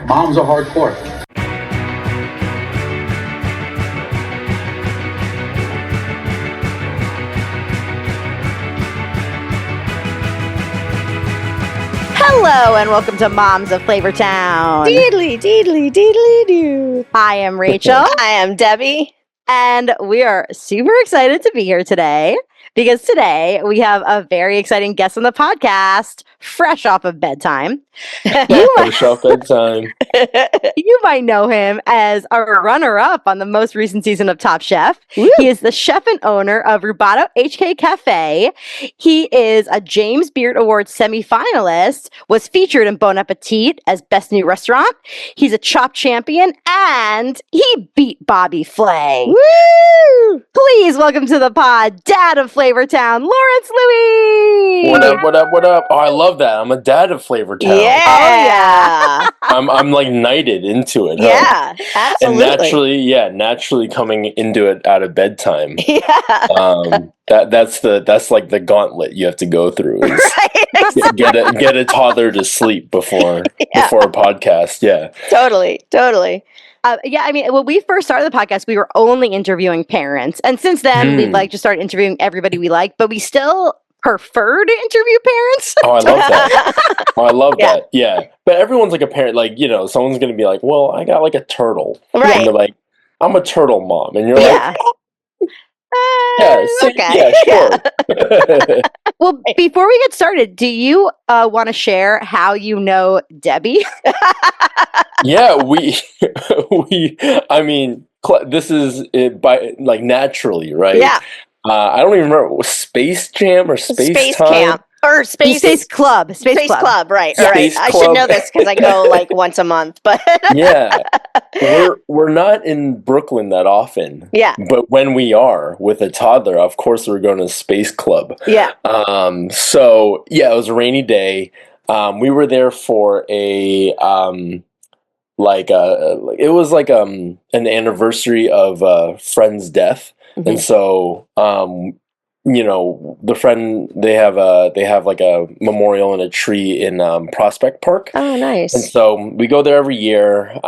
Moms are hardcore. Hello and welcome to Moms of Flavortown. Deedly, deedly, deedly doo. I am Rachel. I am Debbie. And we are super excited to be here today because today we have a very exciting guest on the podcast, fresh off of bedtime. Fresh off bedtime. You might know him as a runner-up on the most recent season of Top Chef. Woo. He is the chef and owner of Rubato HK Cafe. He is a James Beard Award semifinalist, was featured in Bon Appetit as Best New Restaurant. He's a chop champion, and he beat Bobby Flay. Woo! Please welcome to the pod, Dad of Flavortown, Laurence Louie. What up, what up, what up? Oh, I love that. I'm a dad of Flavortown. Yeah. Oh, yeah. I'm like knighted into it. Huh? Yeah, And absolutely. naturally coming into it out of bedtime. Yeah. That's like the gauntlet you have to go through. Is Right. get a toddler to sleep before a podcast. Yeah. Totally. Yeah, I mean, when we first started the podcast, we were only interviewing parents. And since then, we've just started interviewing everybody we like, but we still prefer to interview parents. Oh, I love that. That. Yeah. But everyone's like a parent, like, someone's going to be like, well, I got like a turtle. Right. And they're like, I'm a turtle mom. And you're Yeah. yeah, sure. Well, before we get started, do you want to share how you know Debbie? Yeah, this is it by like naturally, right? Yeah. I don't even remember, Space Jam or Space Time? Camp. Or Space Club. Space Club. Right. Yeah. Right. Space I Club. should know this because I go like once a month. But Yeah. We're not in Brooklyn that often. yeah. But when we are with a toddler, of course we're going to Space Club. Yeah. So yeah, it was a rainy day. We were there for it was like an anniversary of a friend's death. Mhm. And so the friend, they have like a memorial and a tree in Prospect Park. Oh, nice. And so we go there every year.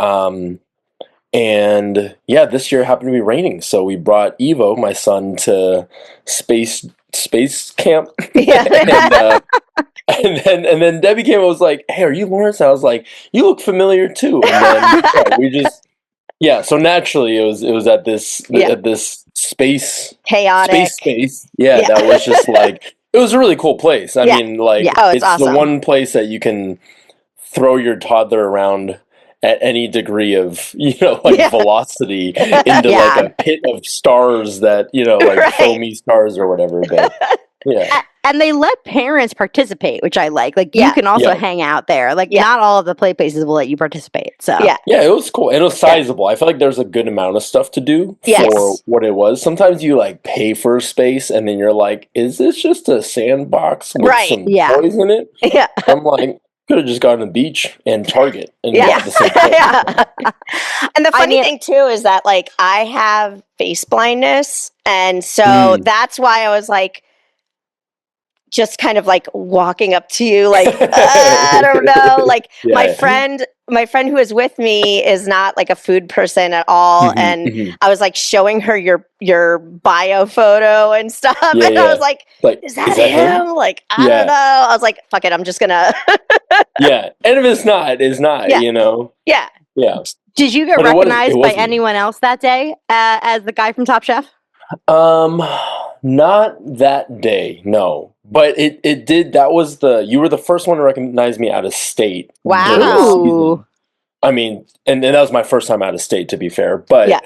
And yeah, this year happened to be raining, so we brought Evo, my son, to space camp. Yeah. and then Debbie came and was like, "Hey, are you Lawrence?" And I was like, "You look familiar too." And then so naturally it was at this space Chaotic. space. Yeah, that was just like, it was a really cool place. I mean, like, Oh, it's it's awesome. the one place that you can throw your toddler around at any degree of velocity into like a pit of stars that like Right. foamy stars or whatever. But yeah. And they let parents participate, which I like. Like, you can also hang out there. Like, not all of the play places will let you participate. So Yeah. Yeah, it was cool. And it was sizable. I feel like there's a good amount of stuff to do Yes. for what it was. Sometimes you like pay for space and then you're like, is this just a sandbox with Right. some Yeah. toys in it? Yeah. I'm like, could have just gone to the beach and Target and Yeah. got the same thing. Yeah. And the funny thing too is that like I have face blindness, and so that's why I was like just kind of like walking up to you like I don't know, like my friend who is with me is not like a food person at all, and I was like showing her your bio photo and stuff, and I was like, is that him? Like, I don't know. I was like, fuck it, I'm just gonna Yeah. And if it's not, it's not, Yeah. Yeah. Yeah. Did you get But it recognized by wasn't. anyone else that day as the guy from Top Chef? Not that day, no. But it did. You were the first one to recognize me out of state. during the season. Wow. I mean, and that was my first time out of state, to be fair. But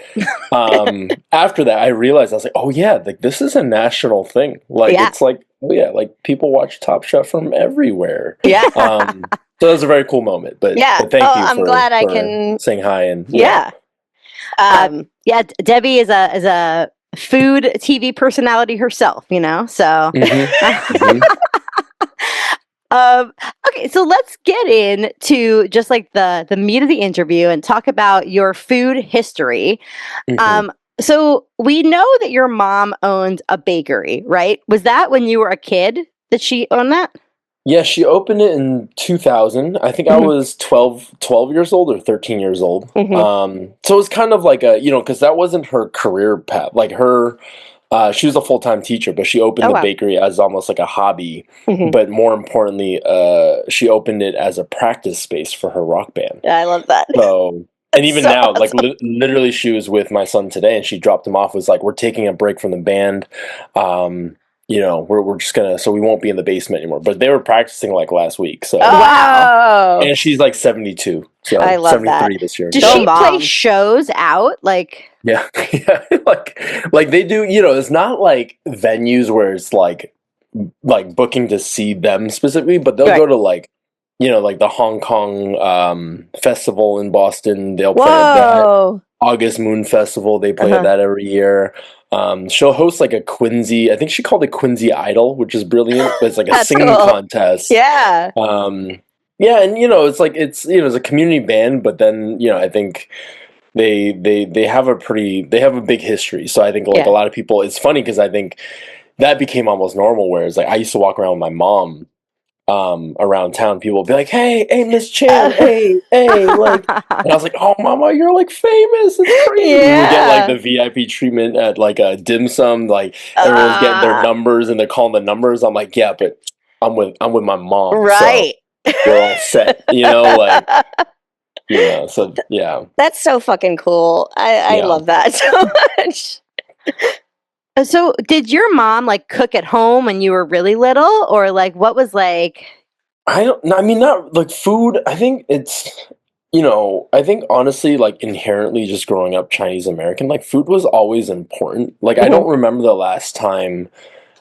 after that, I realized, I was like, oh yeah, like this is a national thing. Like it's like, oh yeah, like people watch Top Chef from everywhere. Yeah. So it was a very cool moment. But Yeah. but thank you I'm for, glad I for can saying hi and Yeah. Debbie is a food TV personality herself, so. Mhm. Okay, so let's get into just like the meat of the interview and talk about your food history. Mhm. So we know that your mom owned a bakery, right? Was that when you were a kid that she owned that? Yeah, she opened it in 2000. I think I was 12 years old or 13 years old. So it was kind of like a, because that wasn't her career path. Like she was a full-time teacher, but she opened the bakery as almost like a hobby. But more importantly, she opened it as a practice space for her rock band. I love that. So, and even so now, awesome. like literally she was with my son today and she dropped him off, was like, we're taking a break from the band. We're just gonna, so we won't be in the basement anymore. But they were practicing like last week. So wow. And she's like 72. So I love 73 that. this year. Does she play shows out? Like yeah. like they do, it's not like venues where it's like booking to see them specifically, but they'll go to like the Hong Kong festival in Boston. They'll play at that. August Moon Festival, they play at that every year. She'll host like a Quincy, I think she called it Quincy Idol, which is brilliant, but it's like a singing contest. Yeah. Yeah, and it's like it's a community band, but then I think they have a big history. So I think like a lot of people, it's funny because I think that became almost normal. Whereas like I used to walk around with my mom around town, people would be like, hey, Miss Chan, hey, like, and I was like, oh, Mama, you're like famous. It's crazy. Yeah. We get like the VIP treatment at like a dim sum, like everyone's getting their numbers and they're calling the numbers. I'm like, yeah, but I'm with my mom, right? So we're all set, like. Yeah, so yeah. That's so fucking cool. I love that so much. So did your mom like cook at home when you were really little, or like what was like? Not like food. I think it's, I think honestly, like inherently just growing up Chinese American, like food was always important. Like I don't remember the last time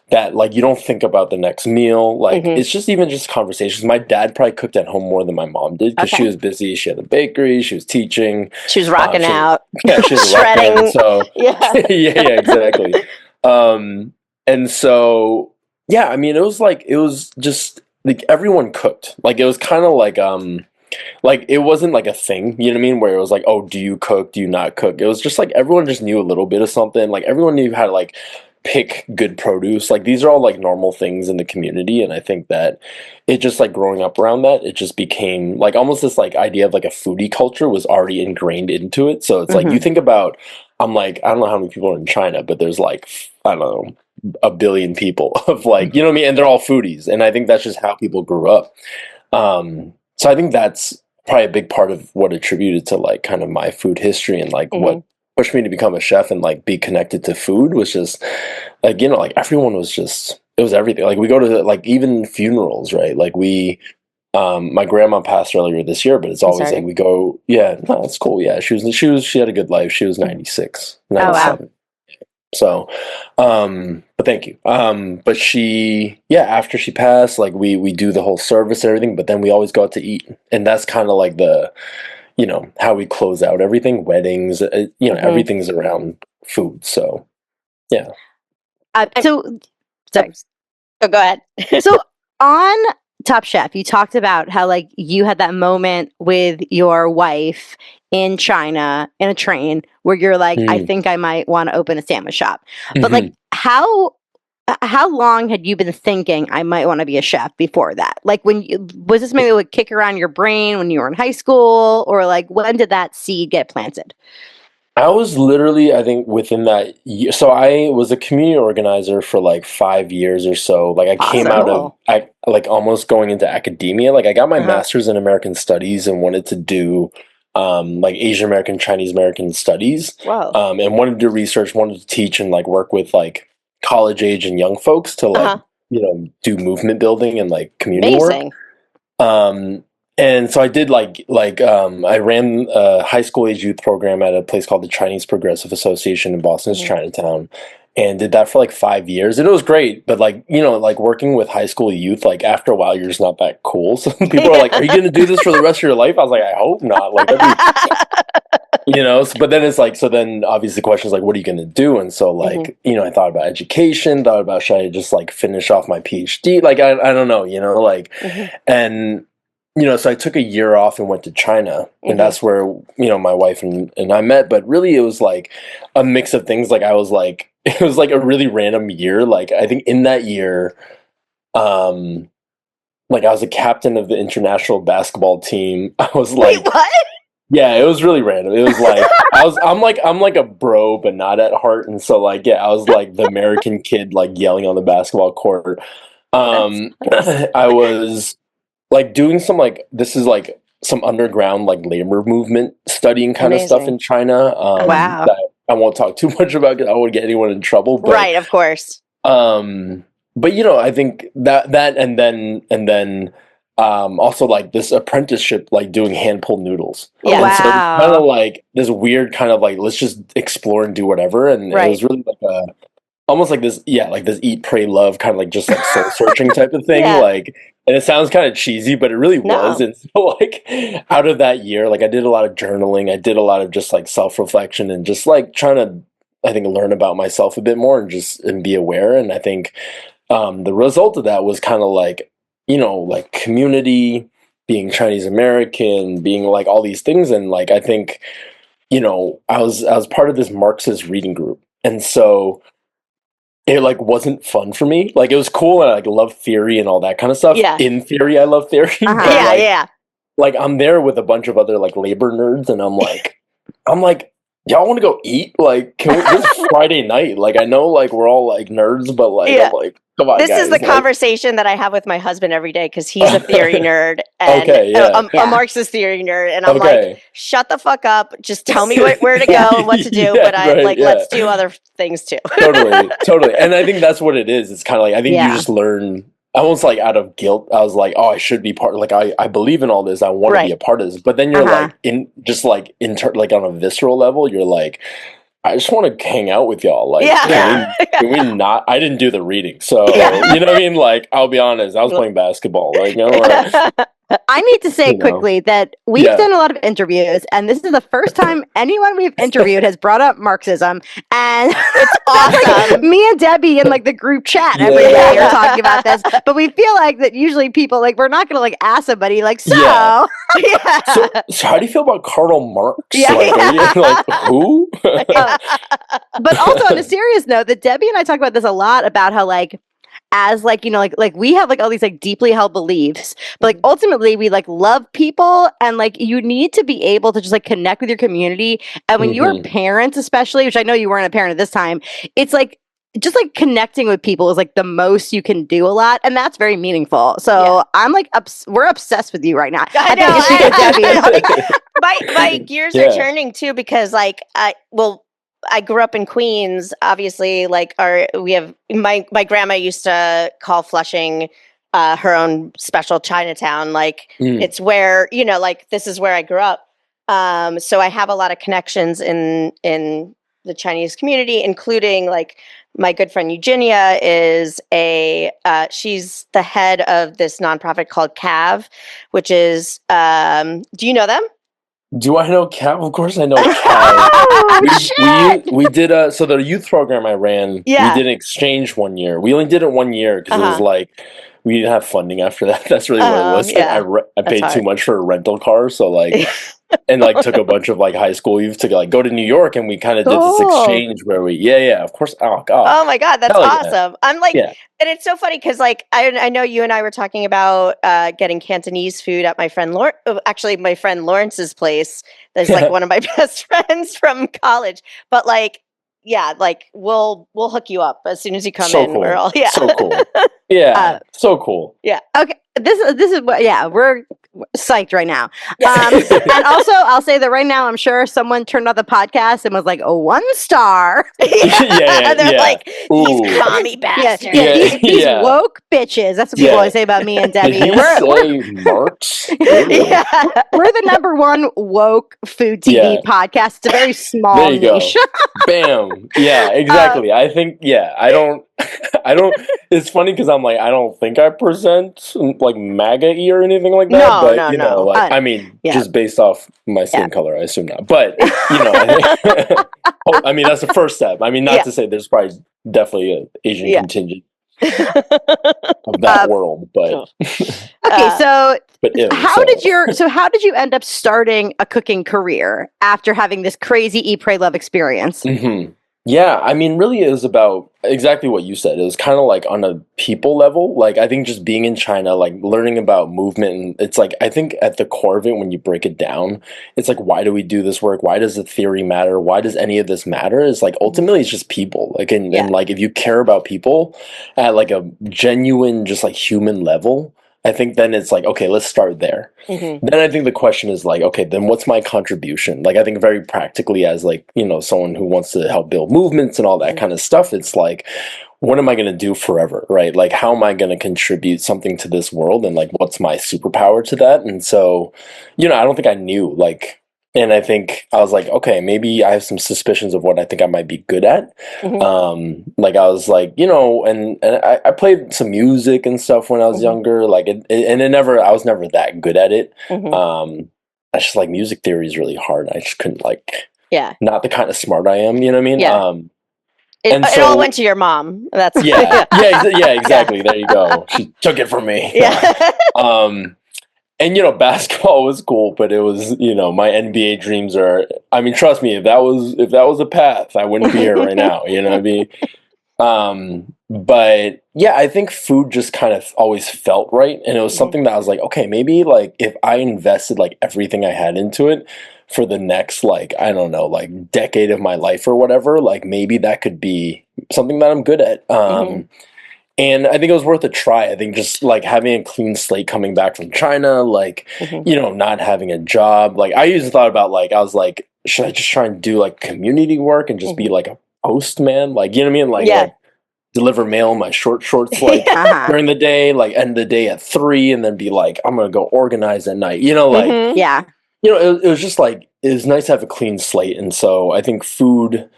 that like you don't think about the next meal. Like it's just even just conversations. My dad probably cooked at home more than my mom did because she was busy. She had a bakery. She was teaching. She was rocking out. Yeah, she was shredding. Band, so yeah, exactly. And so yeah, it was just like everyone cooked. Like it was kind of like it wasn't like a thing, you know what I mean? Where it was like, oh, do you cook? Do you not cook? It was just like everyone just knew a little bit of something. Like everyone knew how to like pick good produce. Like these are all like normal things in the community, and I think that it just like growing up around that, it just became like almost this like idea of like a foodie culture was already ingrained into it. So it's like you think about, I'm like, I don't know how many people are in China, but there's like, I don't know, a billion people of like, you know what I mean? And they're all foodies. And I think that's just how people grew up. So I think that's probably a big part of what attributed to like kind of my food history and like what pushed me to become a chef and like be connected to food was just like, like everyone was just, it was everything. Like we go to like even funerals, right? Like my grandma passed earlier this year, but it's always like we go, yeah, no, it's cool. Yeah. She had a good life. She was 96, 97. Oh, wow. So, but thank you. But after she passed, like we do the whole service and everything, but then we always go out to eat. And that's kind of like the, how we close out everything, weddings, everything's around food. So, yeah. So go ahead. So on Top Chef, you talked about how like you had that moment with your wife in China in a train where you're like, I think I might want to open a sandwich shop. But like how long had you been thinking I might want to be a chef before that? Like was this maybe would kick around your brain when you were in high school, or like when did that seed get planted? I was literally, I think, within that year. So I was a community organizer for like 5 years or so. Like I came out of like almost going into academia. Like I got my master's in American Studies and wanted to do like Asian American, Chinese American studies. Wow. And wanted to do research, wanted to teach and like work with like college age and young folks to like, do movement building and like community work. And so I did I ran a high school age youth program at a place called the Chinese Progressive Association in Boston's Chinatown, and did that for like 5 years. And it was great, but like, like working with high school youth, like after a while, you're just not that cool. So people are like, are you going to do this for the rest of your life? I was like, I hope not. Like, but then it's like, so then obviously the question is like, what are you going to do? And so like, I thought about education, thought about, should I just like finish off my PhD? Like, I don't know, and so I took a year off and went to China, and that's where, my wife and I met. But really it was like a mix of things. Like it was like a really random year. Like I think in that year, like I was a captain of the international basketball team. I was like, wait, what? Yeah, it was really random. It was like I'm like a bro, but not at heart. And so like, yeah, I was like the American kid, like yelling on the basketball court. I was like doing some like this is like some underground like labor movement studying kind of stuff in China. Wow. That I won't talk too much about because I would get anyone in trouble. But, right, of course. But I think that and then also like this apprenticeship, like doing hand pulled noodles. Yeah. And so kind of like this weird kind of like let's just explore and do whatever. And it was really like almost like this, like this eat, pray, love kind of like just like soul searching type of thing. Like, and it sounds kind of cheesy, but it really was. And so like out of that year, like I did a lot of journaling. I did a lot of just like self-reflection and just like trying to, I think, learn about myself a bit more and be aware. And I think the result of that was kind of like, like community, being Chinese American, being like all these things. And like, I think, I was part of this Marxist reading group. And so it like wasn't fun for me. Like it was cool and I like love theory and all that kind of stuff. Yeah. In theory, I love theory. But like I'm there with a bunch of other like labor nerds and I'm like, y'all want to go eat? Like, can we, this is Friday night. Like I know like we're all like nerds, but like I'm like, come on, this guys. is the conversation that I have with my husband every day because he's a theory nerd and a Marxist theory nerd, and I'm like, shut the fuck up, just tell me where to go and what to do. But let's do other things too. totally. And I think that's what it is. It's kind of like I think you just learn. Almost like out of guilt, I was like, "Oh, I should be part." Like, I believe in all this. I want to be a part of this. But then you're like, like on a visceral level, you're like, I just want to hang out with y'all. Like, can we not? I didn't do the reading, so you know what I mean. Like, I'll be honest, I was playing basketball. Like, I need to say quickly that we've done a lot of interviews, and this is the first time anyone we've interviewed has brought up Marxism, and it's awesome. Like, me and Debbie in like the group chat every day are talking about this, but we feel like that usually people like we're not going to like ask somebody like so. So how do you feel about Karl Marx? Like who? But also on a serious note, that Debbie and I talk about this a lot about how like. As like, like we have like all these like deeply held beliefs, but like ultimately we like love people and like you need to be able to just like connect with your community. And when you're parents, especially, which I know you weren't a parent at this time, it's like just like connecting with people is like the most you can do a lot. And that's very meaningful. So I'm like, we're obsessed with you right now. I know. My gears are turning too, because like, I grew up in Queens, obviously, like we have my grandma used to call Flushing her own special Chinatown. Like it's where, like this is where I grew up. So I have a lot of connections in the Chinese community, including like my good friend Eugenia is she's the head of this nonprofit called Caaav, which is, do you know them? Do I know Caaav? Of course I know Caaav. We did so the youth program I ran, we did an exchange 1 year. We only did it 1 year because it was like we didn't have funding after that. That's really what it was. Like, I paid too much for a rental car, so like and like took a bunch of like high school youth to like go to New York, and we kind of did this exchange where we of course. Oh god. Oh my god, that's awesome. I'm like and it's so funny because like I know you and I were talking about getting Cantonese food at my friend my friend Lawrence's place. That's like one of my best friends from college. But like like we'll hook you up as soon as you come in. Cool. We're all so cool. Yeah, so cool. Yeah. Okay. This is what. Yeah, we're psyched right now. And also, I'll say that right now, I'm sure someone turned on the podcast and was like, "Oh, 1 star." They're like, "These commie bastards." These woke bitches. That's what people always say about me and Debbie. We're Marx. We're the #1 woke food TV podcast. It's a very small niche. Bam. Yeah, exactly. I think. I don't. It's funny because I'm like, I don't think I present like MAGA-y or anything like that. No. Like, I mean, just based off my skin color, I assume not. But I think, I mean, that's the first step. I mean, not to say there's probably definitely an Asian contingent of that world, but okay. So, how did you end up starting a cooking career after having this crazy Eat, Pray, Love experience? Yeah, I mean, really, it was about exactly what you said. It was kind of like on a people level. Like, I think just being in China, like learning about movement, and it's like, I think at the core of it, when you break it down, it's like, why do we do this work? Why does the theory matter? Why does any of this matter? It's like, ultimately, it's just people. Like, and like, if you care about people at like a genuine, just like human level, I think then it's like, okay, let's start there. Then I think the question is like, okay, then what's my contribution? Like, I think very practically as like, someone who wants to help build movements and all that kind of stuff, it's like, what am I going to do forever, right? Like, how am I going to contribute something to this world? And like, what's my superpower to that? And so, I don't think I knew like, and I think I was like, okay, maybe I have some suspicions of what I think I might be good at. Like I was like, and I played some music and stuff when I was younger, like I was never that good at it. I just like music theory is really hard. I just couldn't not the kind of smart I am, you know what I mean? Yeah. It all went to your mom. That's exactly. There you go. She took it from me. Yeah. And basketball was cool, but it was, my NBA dreams are, I mean, trust me, if that was a path, I wouldn't be here right now, you know what I mean? But yeah, I think food just kind of always felt right. And it was something that I was like, okay, maybe like if I invested like everything I had into it for the next, like, I don't know, like decade of my life or whatever, like maybe that could be something that I'm good at. And I think it was worth a try. I think just like having a clean slate coming back from China, like, not having a job. Like I usually thought about like, I was like, should I just try and do like community work and just be like a postman? Like, you know what I mean? Like deliver mail in my short shorts, like during the day, like end the day at 3 and then be like, I'm going to go organize at night, like, it was just like, it was nice to have a clean slate. And so I think food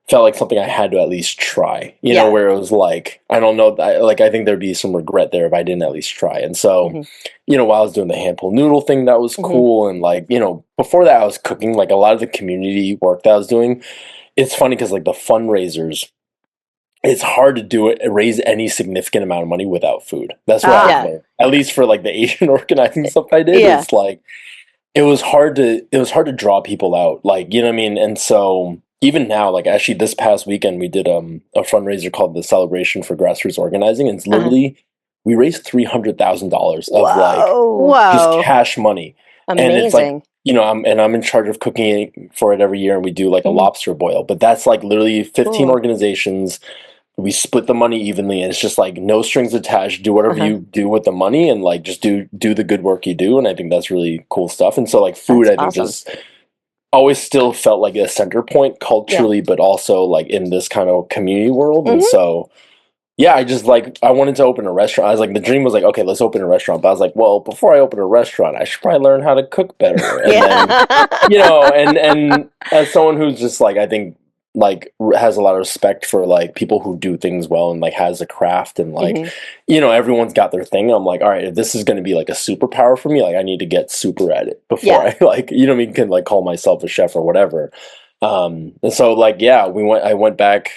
felt like something I had to at least try, where it was like, I don't know, I think there'd be some regret there if I didn't at least try. And so, while I was doing the hand pull noodle thing, that was cool. And like, before that I was cooking, like a lot of the community work that I was doing. It's funny because like the fundraisers, it's hard to do it, raise any significant amount of money without food. That's what I learned. At least for like the Asian organizing stuff I did, it's like, it was hard to draw people out. Like, you know what I mean? And so even now, like actually this past weekend, we did a fundraiser called the Celebration for Grassroots Organizing. And it's literally, we raised $300,000 of just cash money. Amazing. And it's like, I'm in charge of cooking for it every year, and we do like a lobster boil. But that's like literally 15 organizations. We split the money evenly, and it's just like no strings attached. Do whatever you do with the money, and like just do the good work you do. And I think that's really cool stuff. And so like food, I think just always still felt like a center point culturally, but also like in this kind of community world. And so I just like, I wanted to open a restaurant. I was like, the dream was like, okay, let's open a restaurant. But I was like, well, before I open a restaurant, I should probably learn how to cook better. And then, and as someone who's just like, I think like has a lot of respect for like people who do things well and like has a craft and like, everyone's got their thing. I'm like, all right, if this is going to be like a superpower for me, like I need to get super at it before I like, can like call myself a chef or whatever. And so like, I went back,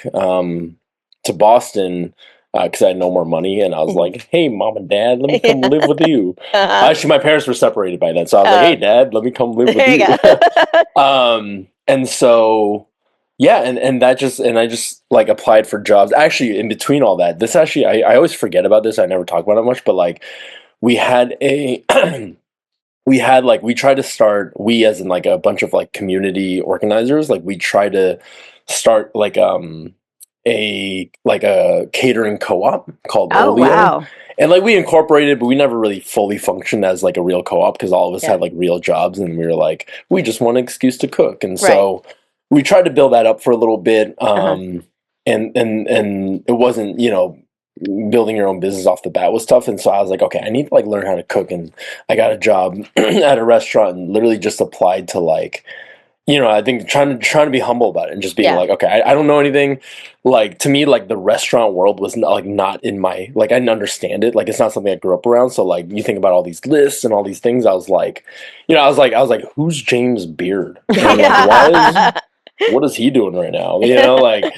to Boston, because I had no more money, and I was like, hey, mom and dad, let me come live with you. Actually, my parents were separated by then, so I was like, hey, dad, let me come live with you. And so and I just like applied for jobs. Actually, in between all that, this actually, I always forget about this, I never talk about it much, but like we had a we tried to start, we as in like a bunch of like community organizers, like we tried to start like a catering co-op called Olio. And like we incorporated, but we never really fully functioned as like a real co-op because all of us had like real jobs, and we were like, we just want an excuse to cook. And so we tried to build that up for a little bit. And it wasn't, building your own business off the bat was tough. And so I was like, okay, I need to like learn how to cook. And I got a job at a restaurant and literally just applied to like, I think trying to be humble about it and just being like, okay, I don't know anything. Like to me, like the restaurant world was not in my, like I didn't understand it. Like it's not something I grew up around. So like you think about all these lists and all these things. I was like, I was like, who's James Beard? And like, what is he doing right now? Like.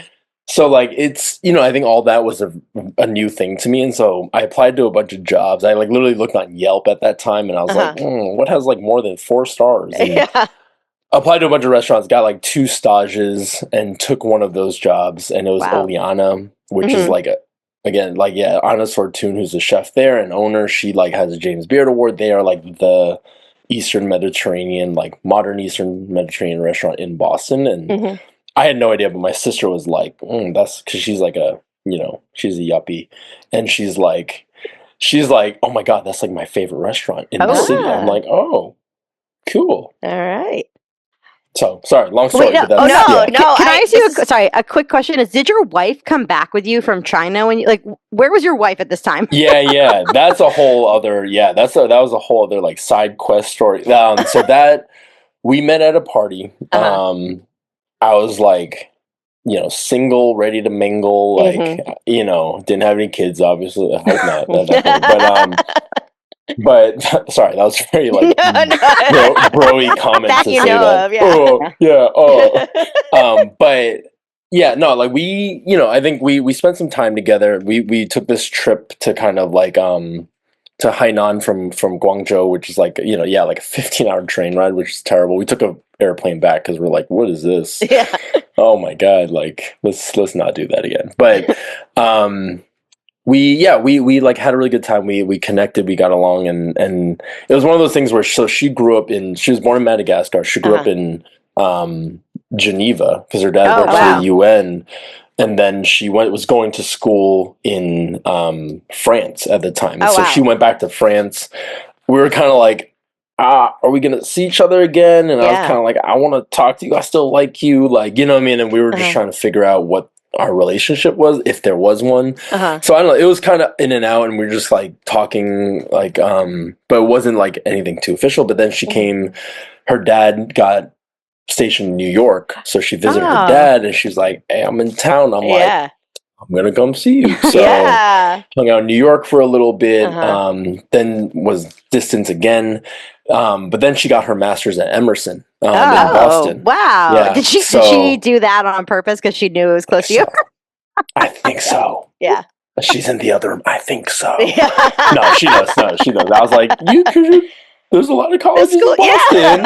So like it's, I think all that was a new thing to me. And so I applied to a bunch of jobs. I like literally looked on Yelp at that time, and I was like, what has like more than 4 stars? And applied to a bunch of restaurants, got like 2 stages, and took one of those jobs, and it was Oleana, which is like Anna Sortun, who's the chef there and owner. She like has a James Beard Award. They are like the Eastern Mediterranean, like modern Eastern Mediterranean restaurant in Boston, and I had no idea, but my sister was like, that's because she's like she's a yuppie, and she's like, oh my God, that's like my favorite restaurant in the city. I'm like, oh, cool. All right. So sorry, long story. Wait, no, but that's, no. Can I ask you a quick question? Did your wife come back with you from China when you where was your wife at this time? Yeah. That's a whole other. Yeah, that was a whole other like side quest story. So that we met at a party. I was like, single, ready to mingle. Like, didn't have any kids, obviously. I hope not at that point. But sorry, that was very like broy comment that to you say know that. of, yeah. Oh, yeah. Oh, but yeah, no, like we, I think we spent some time together. We took this trip to kind of like to Hainan from Guangzhou, which is like like a 15-hour train ride, which is terrible. We took an airplane back because we're like, what is this? Yeah. Oh my God, like let's not do that again. But we like had a really good time. We connected, we got along, and it was one of those things where she was born in Madagascar. She grew up in Geneva because her dad worked for the UN, and then she was going to school in France at the time. And so she went back to France. We were kind of like, are we gonna see each other again? And I was kind of like, I want to talk to you. I still like you, like, you know what I mean? And we were just trying to figure out what our relationship was, if there was one. So I don't know, it was kind of in and out, and we were just like talking, like but it wasn't like anything too official. But then she came, her dad got stationed in New York, so she visited her dad, and she's like, hey, I'm in town. I'm like, I'm gonna come see you. So hung out in New York for a little bit, then was distance again, but then she got her master's at Emerson in Boston. Wow. Yeah. Did she do that on purpose because she knew it was close to you? I think so. Yeah. She's in the other room. I think so. No, she does. I was like, there's a lot of colleges in Boston.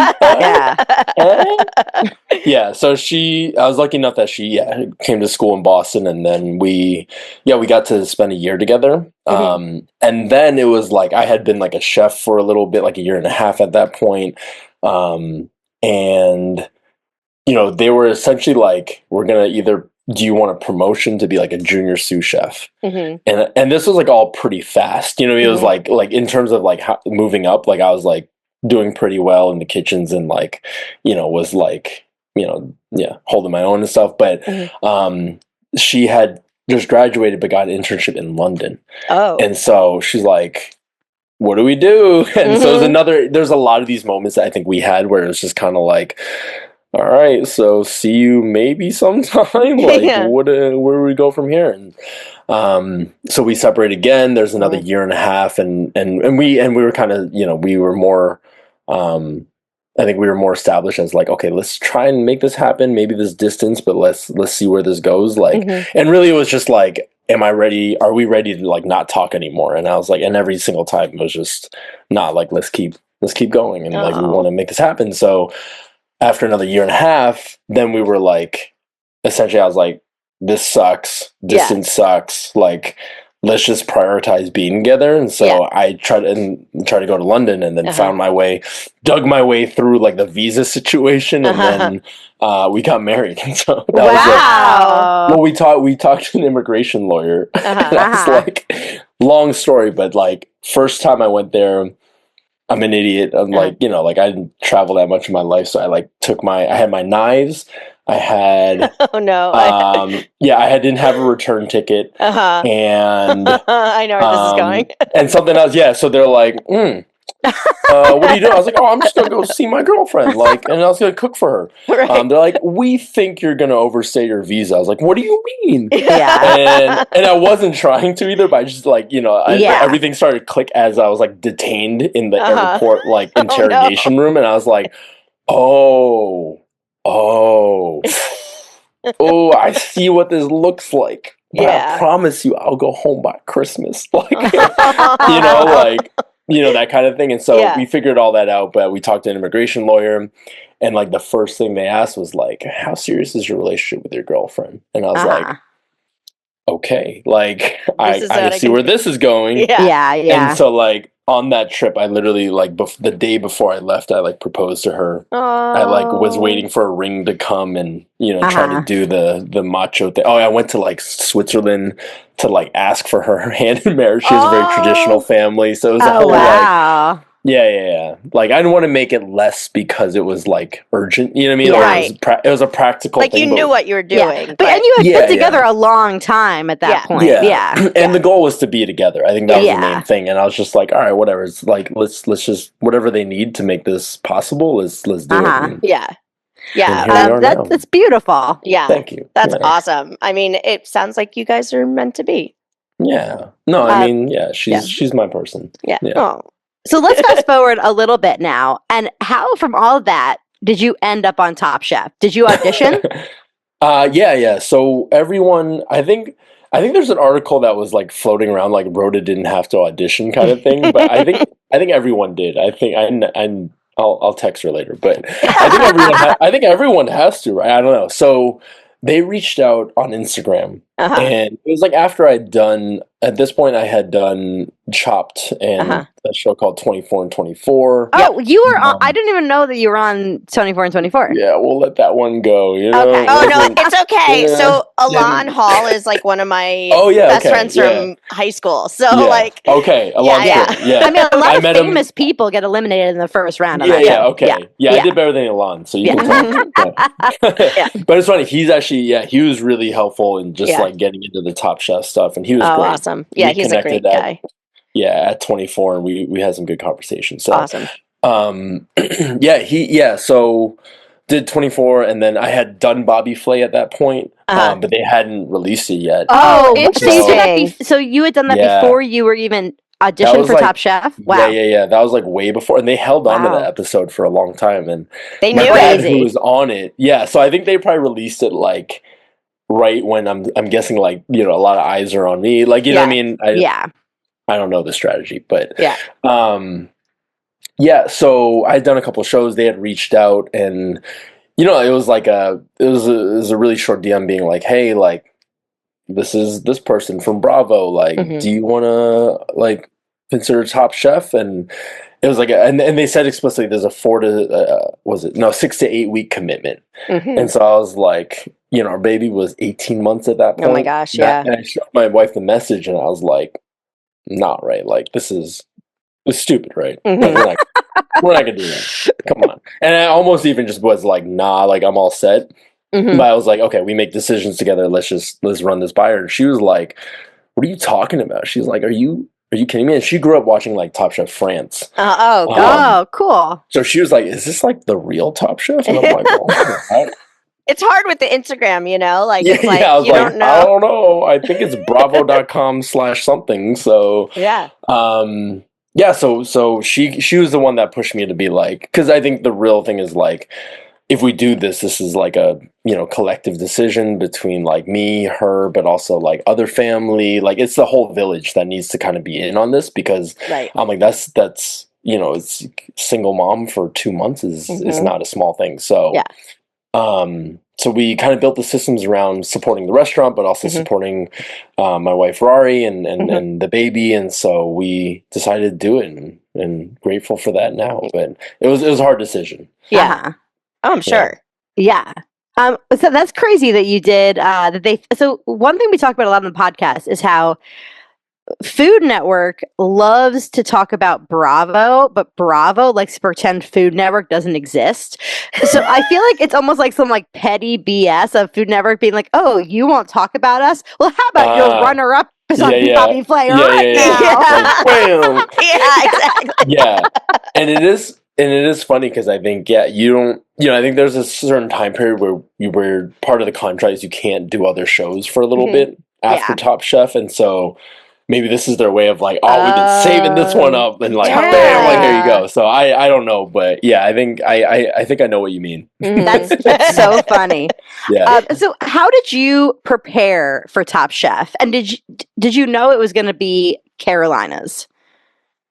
Yeah. So I was lucky enough that she came to school in Boston, and then we got to spend a year together. And then it was like I had been like a chef for a little bit, like a year and a half at that point. And they were essentially like, we're gonna either, do you want a promotion to be like a junior sous chef? And this was like all pretty fast. It was like in terms of like moving up, like I was like doing pretty well in the kitchens, and like was like holding my own and stuff. But she had just graduated but got an internship in London. And so she's like, what do we do? And so there's a lot of these moments that I think we had where it was just kind of like, all right, so see you maybe sometime. Like, where do we go from here? And so we separate again. There's another year and a half, and we were kind of, we were more, I think we were more established as like, okay, let's try and make this happen. Maybe this distance, but let's see where this goes. Like, and really, it was just like, am I ready? Are we ready to like not talk anymore? And I was like, and every single time it was just not like, let's keep going, and like we want to make this happen. So after another year and a half, then we were like, essentially, I was like, this sucks. Distance sucks. Like, let's just prioritize being together. And so I tried to go to London, and then dug my way through like the visa situation, and then we got married. And so that was like, we talked to an immigration lawyer. And I was like, long story, but like first time I went there, I'm an idiot. I'm like, like I didn't travel that much in my life. So I like I had my knives. I had, I didn't have a return ticket. And I know where this is going. And something else. Yeah. So they're like, what are you doing? I was like, I'm just going to go see my girlfriend. Like, and I was going to cook for her. Right. They're like, we think you're going to overstay your visa. I was like, what do you mean? Yeah. And I wasn't trying to either, but I just like, everything started to click as I was like detained in the airport, like interrogation room. And I was like, oh, I see what this looks like. But I promise you, I'll go home by Christmas. Like, like, that kind of thing. And so we figured all that out, but we talked to an immigration lawyer, and like the first thing they asked was like, how serious is your relationship with your girlfriend? And I was like, okay, like I see where this is going. Yeah. And so like on that trip, I literally like the day before I left, I like proposed to her. I like was waiting for a ring to come and try to do the macho thing. Oh, I went to like Switzerland to like ask for her hand in marriage. She has a very traditional family, so it was a whole like yeah. Like I didn't want to make it less because it was like urgent. You know what I mean? Right. It was a practical like thing. You knew what you were doing, and you had put together a long time at that point. Yeah. And the goal was to be together. I think that was the main thing. And I was just like, all right, whatever. It's like let's just whatever they need to make this possible. Let's do it. And, that's beautiful. Yeah, thank you. That's awesome. I mean, it sounds like you guys are meant to be. Yeah. No, I mean, she's my person. Yeah. Oh. So let's fast forward a little bit now. And how, from all of that, did you end up on Top Chef? Did you audition? Yeah. So everyone, I think there's an article that was like floating around, like Rhoda didn't have to audition kind of thing. But I think everyone did. I think I'll text her later. But I think everyone has to. Right? I don't know. So they reached out on Instagram, and it was like after I'd done. At this point, I had done Chopped and a show called 24 and 24. Oh, you were on, I didn't even know that you were on 24 and 24. Yeah, we'll let that one go. You know? Okay. Oh, no, it's okay. Yeah. So Alon Hall is like one of my best friends from high school. So like... Okay, Alon. Yeah. I mean, a lot of famous people get eliminated in the first round of that show. Okay. Yeah, I did better than Alon, so you can talk. But it's funny, he's actually, he was really helpful in just like getting into the Top Chef stuff, and he was great. Awesome. Yeah, he's a great guy. At 24, and we had some good conversations. So awesome. So did 24, and then I had done Bobby Flay at that point, but they hadn't released it yet. Oh, interesting. So you had done that before you were even auditioned for Top Chef? Wow. Yeah. That was like way before, and they held on to that episode for a long time, and they my knew dad, who was on it. Yeah, so I think they probably released it like right when I'm guessing like a lot of eyes are on me, like you know what I mean. I don't know the strategy, but so I'd done a couple of shows. They had reached out, and it was like it was a really short DM being like, hey, like this is this person from Bravo, like do you want to like consider Top Chef? And it was like and they said explicitly there's a 6 to 8 week commitment. And so I was like, our baby was 18 months at that point. Oh my gosh, yeah. And I showed my wife the message, and I was like, not right. Like it's stupid, right? Like, we're not gonna do that. Come on. And I almost even just was like, nah, like I'm all set. But I was like, okay, we make decisions together. Let's run this by her. And she was like, what are you talking about? She's like, are you kidding me? And she grew up watching like Top Chef France. Cool. So she was like, is this like the real Top Chef? And I'm like, oh, it's hard with the Instagram, like it's like I was like, don't know. I don't know. I think it's bravo.com/something. So so she was the one that pushed me to be like, because I think the real thing is like, if we do this is like a collective decision between like me, her, but also like other family. Like it's the whole village that needs to kind of be in on this, because I'm like that's it's single mom for 2 months is not a small thing. So so we kind of built the systems around supporting the restaurant, but also supporting my wife Rari and the baby, and so we decided to do it, and grateful for that now. But it was a hard decision. Yeah, I'm sure. Yeah. So that's crazy that you did So one thing we talk about a lot on the podcast is how Food Network loves to talk about Bravo, but Bravo likes to pretend Food Network doesn't exist. So I feel like it's almost like some like petty BS of Food Network being like, "Oh, you won't talk about us? Well, how about your runner-up is on Bobby Flay right now?" Exactly. Yeah, and it is funny because I think you don't. I think there's a certain time period where where part of the contract is you can't do other shows for a little bit after Top Chef, and so. Maybe this is their way of like, oh, we've been saving this one up, and like, bam, like here you go. So I don't know, but yeah, I think I know what you mean. That's so funny. Yeah. So how did you prepare for Top Chef, and did you know it was going to be Carolina's?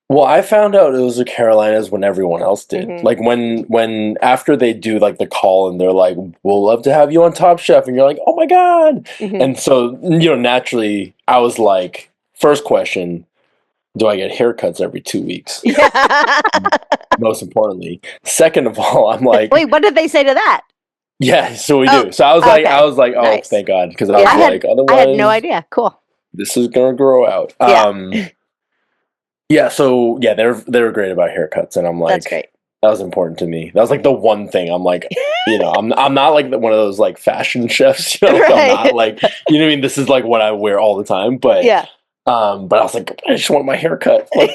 Well, I found out it was the Carolinas when everyone else did. Mm-hmm. Like when after they do like the call and they're like, "We'll love to have you on Top Chef," and you're like, "Oh my God!" Mm-hmm. And so naturally, I was like, first question: do I get haircuts every 2 weeks? Most importantly, second of all, I'm like, wait, what did they say to that? Yeah, so we do. So I was like, oh, nice. Thank God, because I was like, otherwise, I had no idea. Cool. This is gonna grow out. Yeah. So yeah, they were great about haircuts, and I'm like, that's great. That was important to me. That was like the one thing. I'm like, I'm not like one of those like fashion chefs. Like, right. I'm not like, what I mean. This is like what I wear all the time. But yeah. But I was like, I just want my haircut. Like,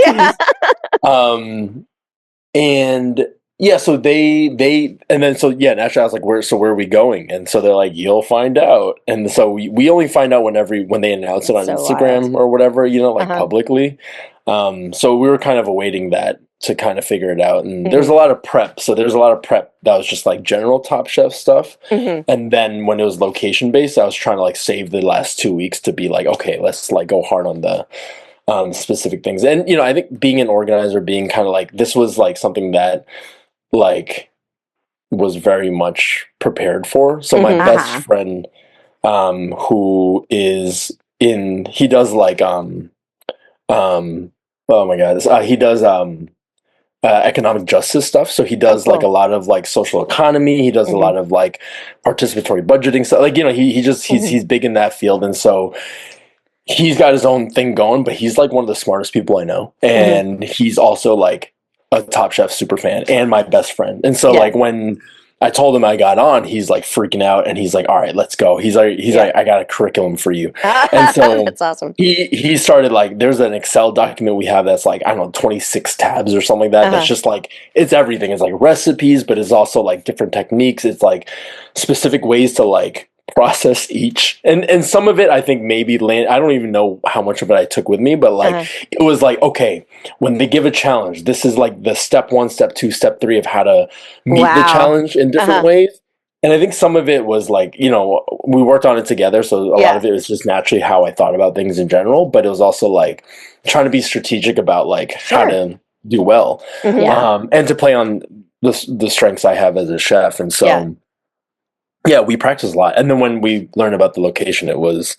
and. Yeah, so they and then so yeah, naturally I was like, where are we going? And so they're like, you'll find out. And so we only find out when they announce it on Instagram or whatever, publicly. So we were kind of awaiting that to kind of figure it out. And there's a lot of prep. So there's a lot of prep that was just like general Top Chef stuff. Mm-hmm. And then when it was location based, I was trying to like save the last 2 weeks to be like, okay, let's like go hard on the specific things. And I think being an organizer, being kind of like, this was like something that like was very much prepared for. So my best friend who is he does like oh my God, he does economic justice stuff. So he does like a lot of like social economy. He does a lot of like participatory budgeting stuff. Like he's big in that field, and so he's got his own thing going. But he's like one of the smartest people I know, and he's also like a Top Chef super fan and my best friend. And so like when I told him I got on, he's like freaking out and he's like, all right, let's go. He's like, I got a curriculum for you. And so that's awesome. He started like, there's an Excel document we have that's like, I don't know, 26 tabs or something like that. That's just like, it's everything. It's like recipes, but it's also like different techniques. It's like specific ways to like process each, and some of it I think maybe I don't even know how much of it I took with me, but like it was like, okay, when they give a challenge, this is like the step 1, step 2, step 3 of how to meet the challenge in different ways. And I think some of it was like, we worked on it together, so a lot of it was just naturally how I thought about things in general, but it was also like trying to be strategic about like how to do well, and to play on the strengths I have as a chef. And so yeah, we practiced a lot. And then when we learned about the location, it was,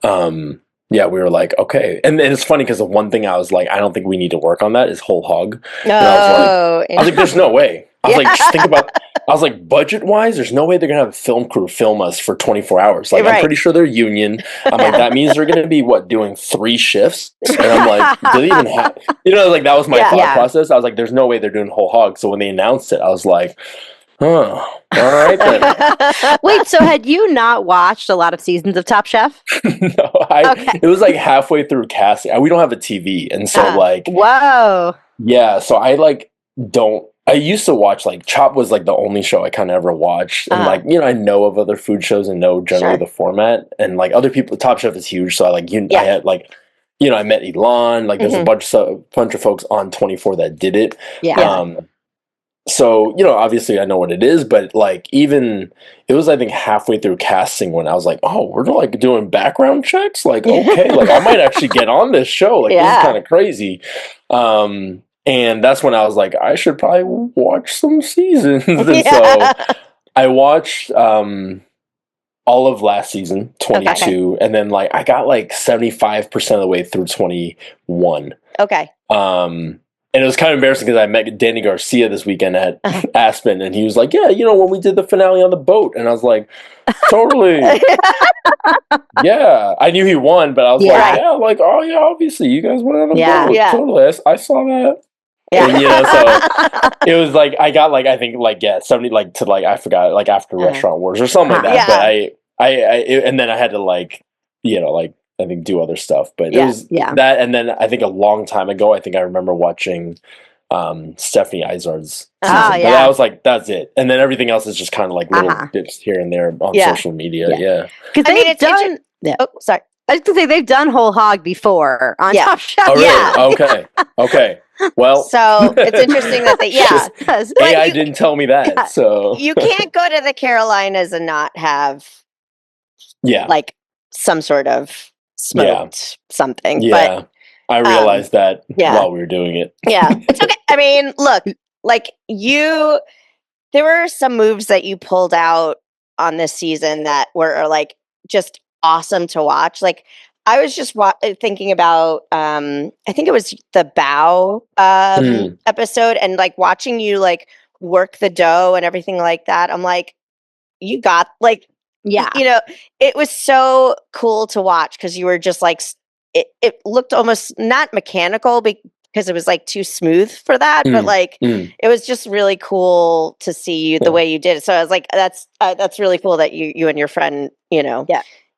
we were like, okay. And it's funny because the one thing I was like, I don't think we need to work on that is whole hog. And I was like, there's no way. I was like, just think about, I was like, budget wise, there's no way they're going to have a film crew film us for 24 hours. Like, I'm pretty sure they're union. I'm like, that means they're going to be doing 3 shifts. And I'm like, do they even have, like that was my thought process. I was like, there's no way they're doing whole hog. So when they announced it, I was like, oh, all right then. Wait, so had you not watched a lot of seasons of Top Chef? No, it was like halfway through casting. We don't have a TV, and so like, whoa, yeah. So I like don't. I used to watch like Chop was like the only show I kind of ever watched, and like I know of other food shows and know generally the format, and like other people. Top Chef is huge, so I like I had like. I met Elon. Like, there's a bunch of folks on 24 that did it. Yeah. So, obviously I know what it is, but like even it was, I think, halfway through casting when I was like, oh, we're like doing background checks. Like, okay, like I might actually get on this show. Like, this is kind of crazy. And that's when I was like, I should probably watch some seasons. And so I watched all of last season, 22. And then like, I got like 75% of the way through 21. Okay. And it was kind of embarrassing because I met Danny Garcia this weekend at Aspen, and he was like, yeah, when we did the finale on the boat. And I was like, totally. Yeah. I knew he won, but I was like, yeah, like, oh, yeah, obviously, you guys went on the boat. Yeah. Totally. I saw that. Yeah. And, so it was like, I got like, I think like, 70, like to like, I forgot, like after Restaurant Wars or something like that. Yeah. But and then I had to like, like, I think do other stuff, but it was that. And then I think a long time ago, I think I remember watching Stephanie Izard's season. But I was like, that's it. And then everything else is just kind of like little bits here and there on social media. Yeah. Because they've done. Oh, sorry. I was going to say they've done whole hog before on Top Chef. Oh, really? Okay. Well, so it's interesting that they, AI didn't tell me that. So you can't go to the Carolinas and not have like some sort of smoked something. Yeah. I realized that while we were doing it. Yeah. It's okay. I mean, look, like there were some moves that you pulled out on this season that were like just awesome to watch. Like I was just thinking about, I think it was the bow episode, and like watching you like work the dough and everything like that. I'm like, you got like, it was so cool to watch because you were just like, it looked almost not mechanical because it was like too smooth for that, but like it was just really cool to see you the way you did it. So I was like, that's really cool that you and your friend, thank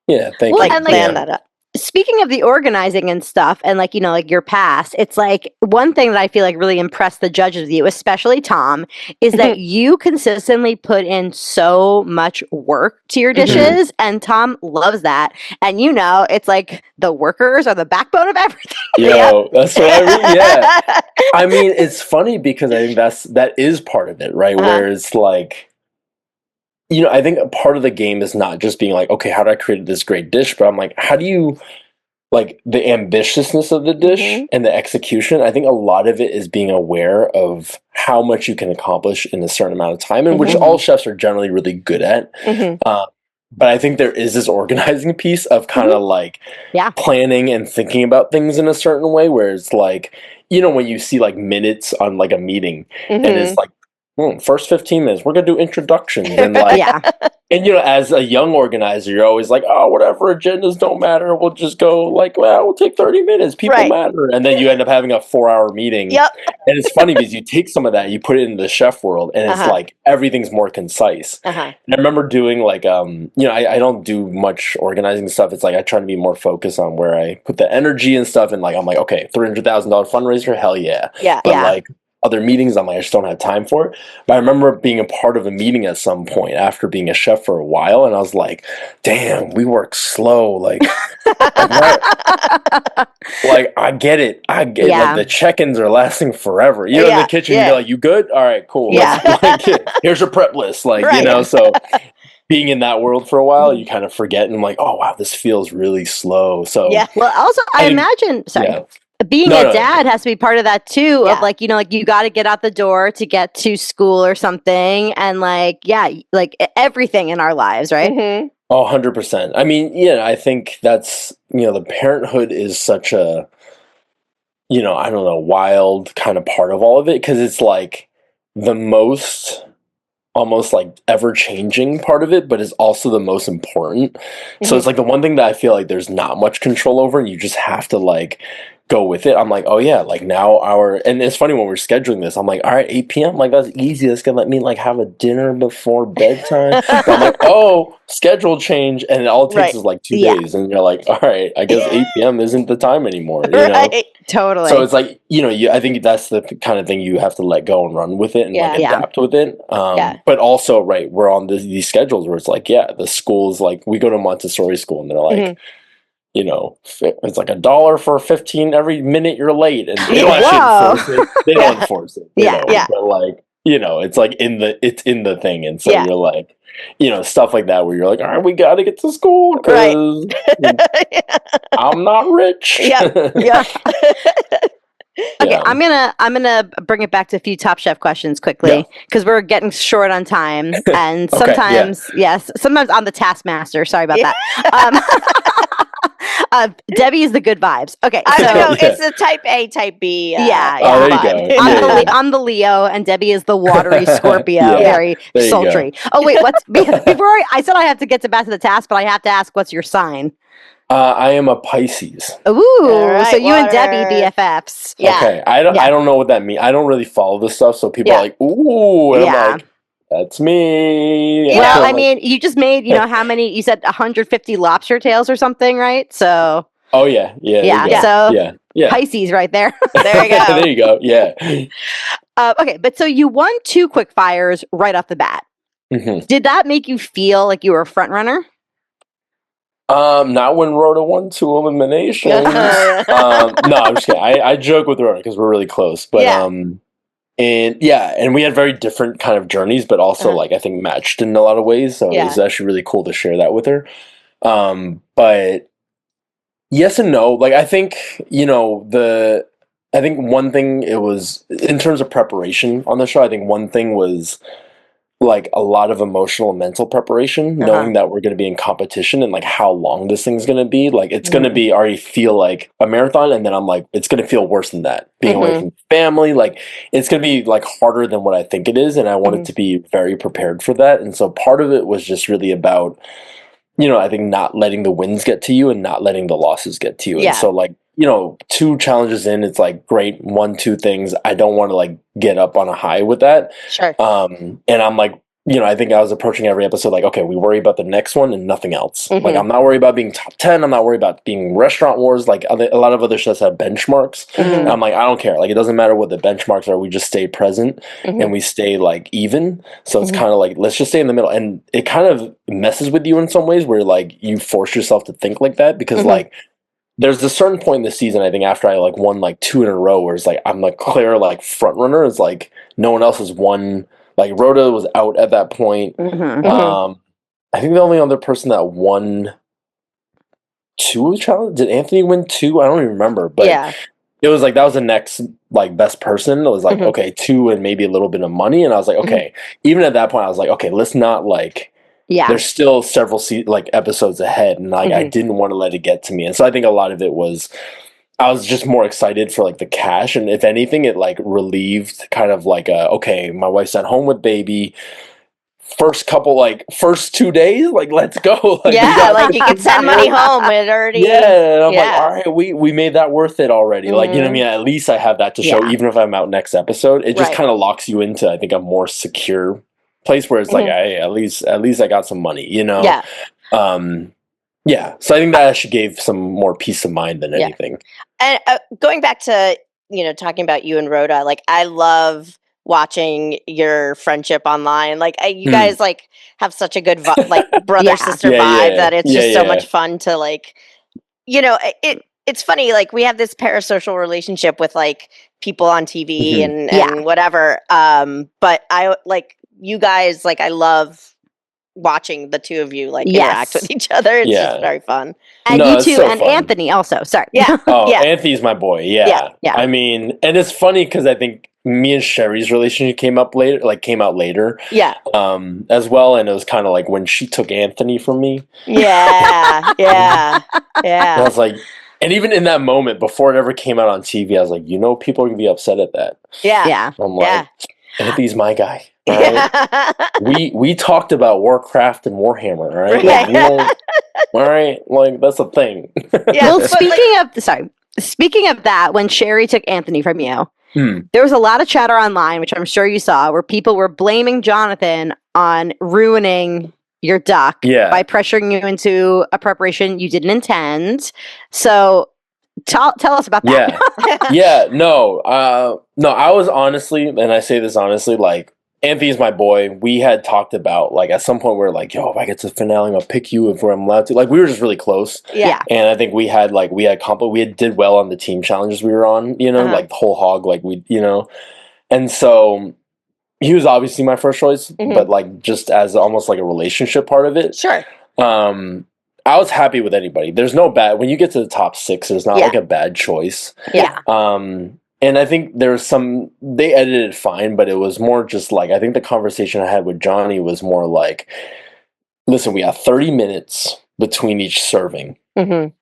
you. Like plan that up. Speaking of the organizing and stuff and like, like your past, it's like one thing that I feel like really impressed the judges with you, especially Tom, is that you consistently put in so much work to your dishes, and Tom loves that. And it's like the workers are the backbone of everything. That's what I mean. Yeah. I mean, it's funny because I think that is part of it, right? Where it's like, I think a part of the game is not just being like, okay, how do I create this great dish? But I'm like, how do you, like, the ambitiousness of the dish and the execution? I think a lot of it is being aware of how much you can accomplish in a certain amount of time, and which all chefs are generally really good at. But I think there is this organizing piece of kind of like planning and thinking about things in a certain way, where it's like, when you see like minutes on like a meeting and it's like, first 15 minutes, we're going to do introductions. And like, and as a young organizer, you're always like, oh, whatever, agendas don't matter. We'll just go like, well, we'll take 30 minutes. People matter. And then you end up having a 4-hour meeting. And it's funny because you take some of that, you put it in the chef world, and it's like, everything's more concise. And I remember doing like, I don't do much organizing stuff. It's like, I try to be more focused on where I put the energy and stuff. And like, I'm like, okay, $300,000 fundraiser. Hell yeah. But like, other meetings, I'm like, I just don't have time for it. But I remember being a part of a meeting at some point after being a chef for a while, and I was like, damn, we work slow. Like, like I get it. Like, the check-ins are lasting forever. You're in the kitchen, you're like, you good? All right, cool. Like, here's your prep list. Like, so being in that world for a while, you kind of forget, and I'm like, oh, wow, this feels really slow. So, well, also, I imagine, being a dad has to be part of that too, of like, like you got to get out the door to get to school or something. And like, like everything in our lives, right? Oh, 100%. I mean, I think that's, the parenthood is such a, I don't know, wild kind of part of all of it. Cause it's like the most almost like ever changing part of it, but is also the most important. So it's like the one thing that I feel like there's not much control over, and you just have to like go with it. I'm like, oh yeah, like now and it's funny when we're scheduling this, I'm like, all right, 8 p.m. like that's easy. That's gonna let me like have a dinner before bedtime. But I'm like, oh, schedule change, and it all takes is like 2 days, and you're like, all right, I guess 8 p.m. isn't the time anymore. Totally. So it's like, I think that's the kind of thing you have to let go and run with it and like adapt with it. But also, we're on these schedules where it's like, the school is like, we go to Montessori school, and they're like, it's like $1 for 15 every minute you're late, and they don't actually enforce it. They don't enforce it. But like, it's like it's in the thing, and so you're like, stuff like that where you're like, all right, we got to get to school because I'm not rich. Okay, I'm gonna bring it back to a few Top Chef questions quickly because we're getting short on time, and sometimes sometimes I'm the taskmaster. Sorry about that. Debbie is the good vibes. Okay, so it's the type A, type B. There you go. I'm the Leo, and Debbie is the watery Scorpio, very sultry. Oh wait, before I said I have to get back to the task, but I have to ask, what's your sign? I am a Pisces. Ooh, so you and Debbie BFFs. Yeah. Okay, I don't know what that means. I don't really follow this stuff, so people are like, ooh, and I'm like, that's me. Well, I mean, you just made, how many? You said 150 lobster tails or something, right? So. Oh yeah. So Pisces, right there. There you go. There you go. Yeah. Okay, but so you won 2 quick fires right off the bat. Did that make you feel like you were a front runner? Not when Rhoda won 2 eliminations. No, I'm just kidding. I joke with Rhoda because we're really close, but and we had very different kind of journeys, but also like I think matched in a lot of ways. So it was actually really cool to share that with her. But Yes and no. Like, I think, I think one thing it was, in terms of preparation on the show, I think one thing was like a lot of emotional and mental preparation, knowing that we're going to be in competition and like how long this thing's going to be. Like, it's going to be already feel like a marathon. And then I'm like, it's going to feel worse than that. Being away from family, like, it's going to be like harder than what I think it is. And I wanted to be very prepared for that. And so part of it was just really about, I think not letting the wins get to you and not letting the losses get to you. Yeah. And so like, 2 challenges in, it's like great, 1, 2 things. I don't want to like get up on a high with that. Sure. And I'm like, I think I was approaching every episode like, okay, we worry about the next one and nothing else. Like, I'm not worried about being top 10. I'm not worried about being Restaurant Wars. Like, a lot of other shows have benchmarks. And I'm like, I don't care. Like, it doesn't matter what the benchmarks are. We just stay present and we stay like even. So it's kind of like, let's just stay in the middle. And it kind of messes with you in some ways where like you force yourself to think like that because like, there's a certain point in the season, I think, after I like won like 2 in a row, where it's like I'm like clear like front runner. It's like no one else has won. Like Rhoda was out at that point. I think the only other person that won 2 of the challenge, did Anthony win 2? I don't even remember. But it was like that was the next like best person. It was like okay, 2 and maybe a little bit of money, and I was like okay. Even at that point, I was like okay, let's not like. Yeah, there's still several like episodes ahead, and like I didn't want to let it get to me, and so I think a lot of it was I was just more excited for like the cash, and if anything, it like relieved kind of like okay, my wife's at home with baby. First 2 days, like let's go. Like, like you could send money home. It already. Yeah, and I'm like, all right, we made that worth it already. Like you know what I mean. At least I have that to show, even if I'm out next episode. It just kind of locks you into I think a more secure place where it's like, hey, at least I got some money, Yeah. So I think that actually gave some more peace of mind than anything. And going back to, talking about you and Rhoda, like I love watching your friendship online. Like you guys like have such a good like brother sister vibe that it's just so much fun to like, it's funny. Like we have this parasocial relationship with like people on TV and whatever. But I like you guys, like I love watching the two of you like interact with each other. It's just very fun. And you two and fun. Anthony also. Sorry. Yeah. Anthony's my boy. Yeah. I mean, and it's funny because I think me and Sherry's relationship came out later. Yeah. As well. And it was kind of like when she took Anthony from me. Yeah. And I was like, and even in that moment, before it ever came out on TV, I was like, people are going to be upset at that. Yeah. I'm like, Anthony's my guy. Right? we talked about Warcraft and Warhammer, right? Like, all right, like that's a thing. Well, speaking of that, when Sherry took Anthony from you, there was a lot of chatter online, which I'm sure you saw, where people were blaming Jonathan on ruining your duck by pressuring you into a preparation you didn't intend. So tell us about that. No, I was honestly, and I say this honestly, like Anthony's my boy. We had talked about like at some point we were like, yo, if I get to the finale, I'm gonna pick you if I'm allowed to. Like we were just really close. Yeah. And I think we did well on the team challenges we were on, like the whole hog, like and so he was obviously my first choice, but like just as almost like a relationship part of it. Sure. I was happy with anybody. There's no bad when you get to the top 6, there's not like a bad choice. Yeah. And I think they edited it fine, but it was more just like, I think the conversation I had with Johnny was more like, listen, we have 30 minutes between each serving. And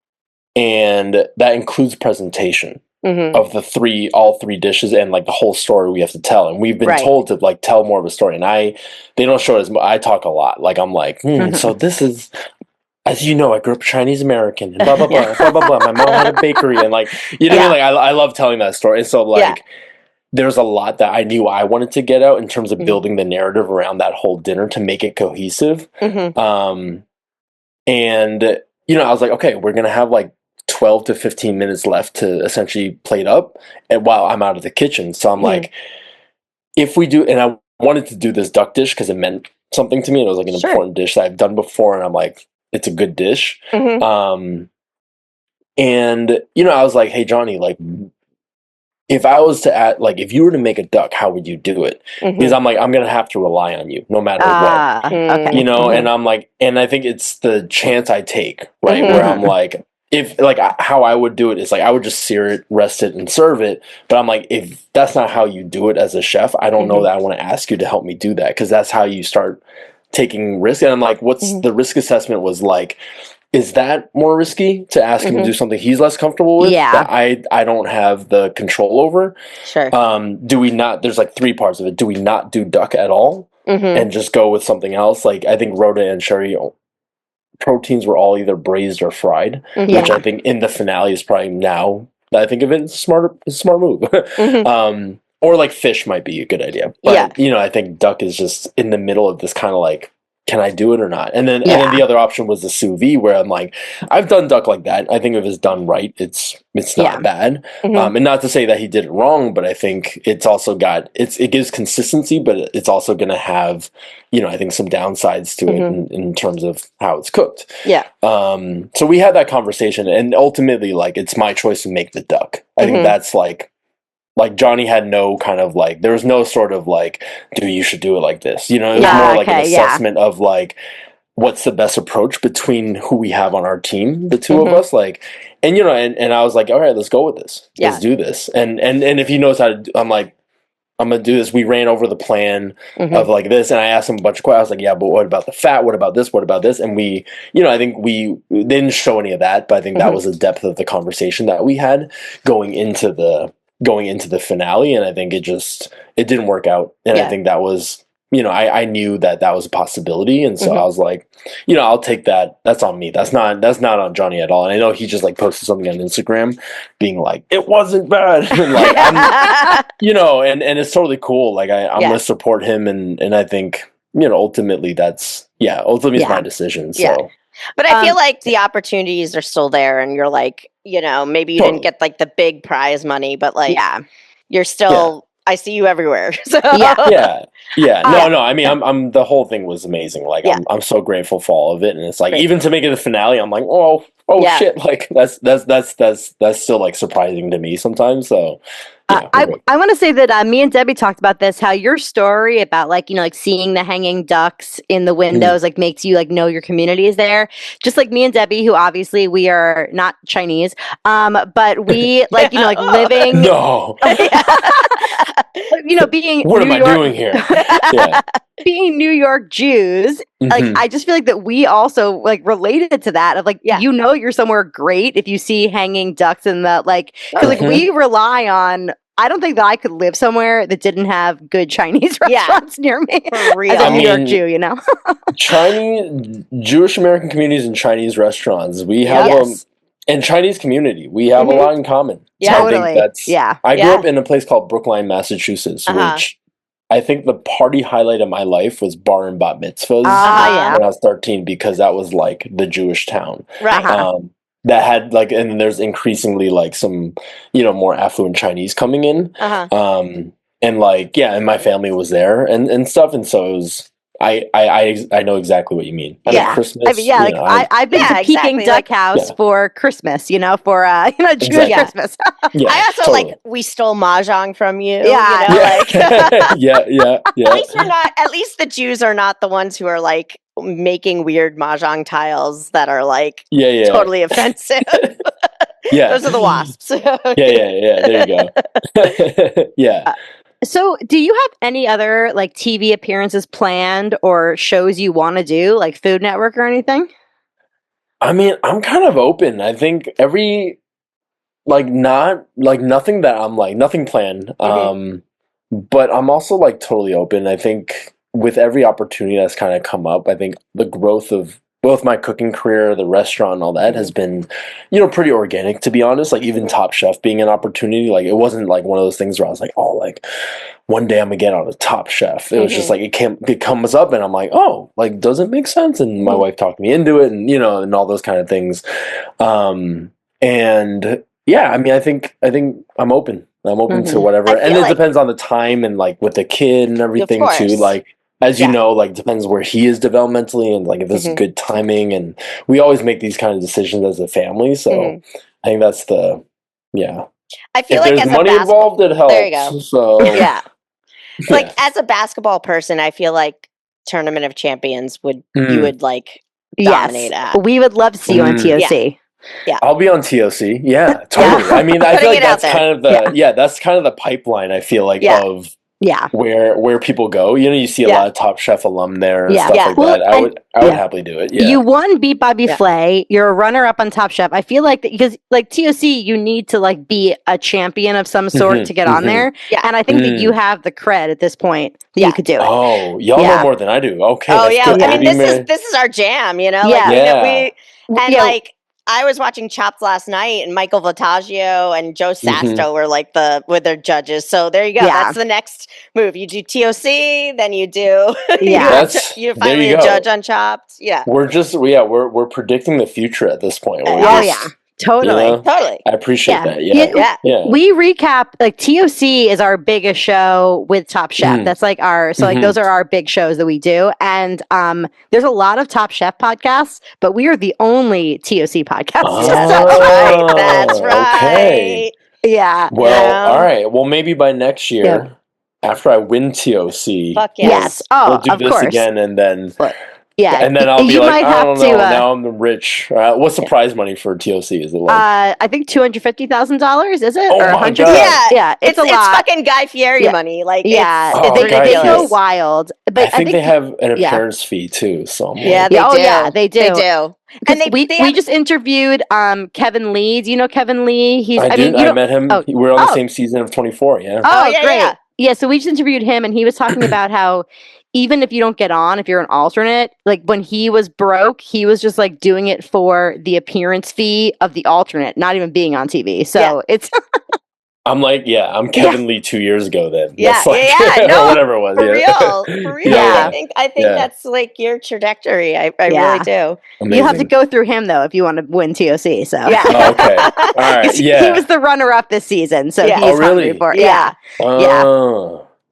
that includes presentation of all three dishes and like the whole story we have to tell. And we've been told to like tell more of a story. And they don't show it as much. I talk a lot. Like, I'm like, so this is, as you know, I grew up Chinese American and blah, blah, blah, blah, blah, blah. My mom had a bakery and like, what I mean? Like, I love telling that story. And so like, there's a lot that I knew I wanted to get out in terms of building the narrative around that whole dinner to make it cohesive. And, I was like, okay, we're going to have like 12 to 15 minutes left to essentially plate up and while I'm out of the kitchen. So I'm like, if we do, and I wanted to do this duck dish because it meant something to me. And it was like an important dish that I've done before. And I'm like, it's a good dish. And, I was like, hey, Johnny, like, if I was to add, like, if you were to make a duck, how would you do it? Because I'm like, I'm going to have to rely on you no matter what. Okay. And I'm like, and I think it's the chance I take, right? Where I'm like, if like how I would do it is like I would just sear it, rest it, and serve it. But I'm like, if that's not how you do it as a chef, I don't know that I want to ask you to help me do that, because that's how you start taking risk. And I'm like, what's the risk assessment was like, is that more risky to ask him to do something he's less comfortable with that I don't have the control over? Sure. Do we not, there's like three parts of it. Do we not do duck at all and just go with something else? Like I think Rhoda and Sherry proteins were all either braised or fried, which I think in the finale is probably, now that I think of it, it's a smart move. Or like fish might be a good idea. But, you know, I think duck is just in the middle of this kind of like, can I do it or not? And then the other option was the sous vide, where I'm like, I've done duck like that. I think if it's done right, it's not bad. And not to say that he did it wrong, but I think it's also got, it gives consistency, but it's also going to have, you know, I think some downsides to it in terms of how it's cooked. Yeah. So we had that conversation, and ultimately, like, it's my choice to make the duck. I think that's like Johnny had no kind of like, there was no sort of like, dude, you should do it like this. You know, it was more like an assessment of like, what's the best approach between who we have on our team, the two of us, like, and you know, and I was like, all right, let's go with this. Let's do this. And if he knows how to I'm like, I'm gonna do this. We ran over the plan of like this, and I asked him a bunch of questions. I was like, yeah, but what about the fat? What about this? What about this? And we, you know, I think we didn't show any of that, but I think that was the depth of the conversation that we had going into the finale. And I think it didn't work out. And I think that was, you know, I knew that was a possibility. And so I was like, you know, I'll take that. That's on me. That's not on Johnny at all. And I know he just like posted something on Instagram being like, it wasn't bad. And like, I'm, you know, and it's totally cool. Like I'm going to support him. And I think, you know, ultimately it's my decision. So. Yeah. But I feel like the opportunities are still there, and you're like, you know, maybe you didn't get like the big prize money, but like, you're still, I see you everywhere. So No. I mean, I'm the whole thing was amazing. Like, I'm so grateful for all of it, and it's like even to make it the finale, I'm like, oh shit, like that's still like surprising to me sometimes. So. I want to say that me and Debbie talked about this, how your story about like, you know, like seeing the hanging ducks in the windows, like makes you like know your community is there. Just like me and Debbie, who obviously we are not Chinese, but we like, you know, like living. No. You know, being what am I doing here? Being New York Jews, like I just feel like that we also like related to that of like, you know, you're somewhere great if you see hanging ducks in the like, because like we rely on. I don't think that I could live somewhere that didn't have good Chinese restaurants near me. For real. As a New York Jew, you know. Chinese, Jewish American communities and Chinese restaurants, we have and Chinese community, we have a lot in common. Yeah, so I think that's I grew up in a place called Brookline, Massachusetts, which I think the party highlight of my life was bar and bat mitzvahs when I was 13, because that was like the Jewish town. Right. That had like, and there's increasingly like some, you know, more affluent Chinese coming in. And like, and my family was there and stuff. And so it was, I know exactly what you mean. Christmas, I mean, I've been to Peking Duck House for Christmas, you know, for you know, Jewish Christmas. I also like, we stole mahjong from you. Yeah. You know, like At at least the Jews are not the ones wwho are like making weird mahjong tiles that are like totally offensive. Those are the wasps. There you go. So do you have any other like TV appearances planned or shows you want to do, like Food Network or anything? I mean, I'm kind of open. I think nothing that I'm like, nothing planned. But I'm also like totally open. I think with every opportunity that's kind of come up, I think the growth of both my cooking career, the restaurant, and all that has been, you know, pretty organic, to be honest. Like even Top Chef being an opportunity, like it wasn't like one of those things where I was like, oh, like one day I'm gonna get on a Top Chef. It was just like it comes up, and I'm like, oh, like does it make sense? And my wife talked me into it, and you know, and all those kind of things. And I mean, I think I'm open. I'm open to whatever, and it depends on the time and like with the kid and everything too. Like. As you know, like depends where he is developmentally, and like if this is good timing, and we always make these kind of decisions as a family. So I think that's I feel if like there's money involved, it helps. There you go. So like as a basketball person, I feel like Tournament of Champions you would like dominate at. We would love to see you on TOC. I'll be on TOC. Yeah, totally. I mean, I feel like that's kind of that's kind of the pipeline. I feel like of where people go. You know, you see a lot of Top Chef alum there and stuff like that. I would happily do it. Yeah. You won Beat Bobby Flay. You're a runner up on Top Chef. I feel like that because like TOC, you need to like be a champion of some sort to get on there. Yeah. And I think that you have the cred at this point that you could do it. Oh, y'all know more than I do. Okay. Oh yeah. I mean, this is our jam. You know. Like, like. I was watching Chopped last night, and Michael Voltaggio and Joe Sasto were like with their judges. So there you go. That's the next move. You do TOC, then you do you finally a judge on Chopped. Yeah, we're predicting the future at this point. Totally. Totally. I appreciate that. Yeah. We recap like TOC is our biggest show with Top Chef. That's like like those are our big shows that we do. And there's a lot of Top Chef podcasts, but we are the only TOC podcast. Oh, that's right. Okay. Yeah. Well, all right. Well, maybe by next year, after I win TOC, fuck yes. We'll do this again and then Yeah, and then I'll be like, I don't know. Now I'm rich. What's the prize money for TOC? Is it like? I think $250,000. Is it? Oh or my God. Yeah. It's a lot. It's fucking Guy Fieri money. Like, they go wild. But I think they have an appearance fee too. So they do. They do. They do. And we just interviewed Kevin Lee. Do you know Kevin Lee? I met him. We're on the same season of 24. Yeah. Oh, great. Yeah. So we just interviewed him, and he was talking about how. Even if you don't get on, if you're an alternate, like when he was broke, he was just like doing it for the appearance fee of the alternate, not even being on TV. So it's. I'm like, I'm Kevin Lee 2 years ago then. Yeah, no, whatever it was. For real. I think that's like your trajectory. I really do. Amazing. You have to go through him though if you want to win TOC. So okay, all right. He was the runner-up this season, so he's hungry for it. Yeah.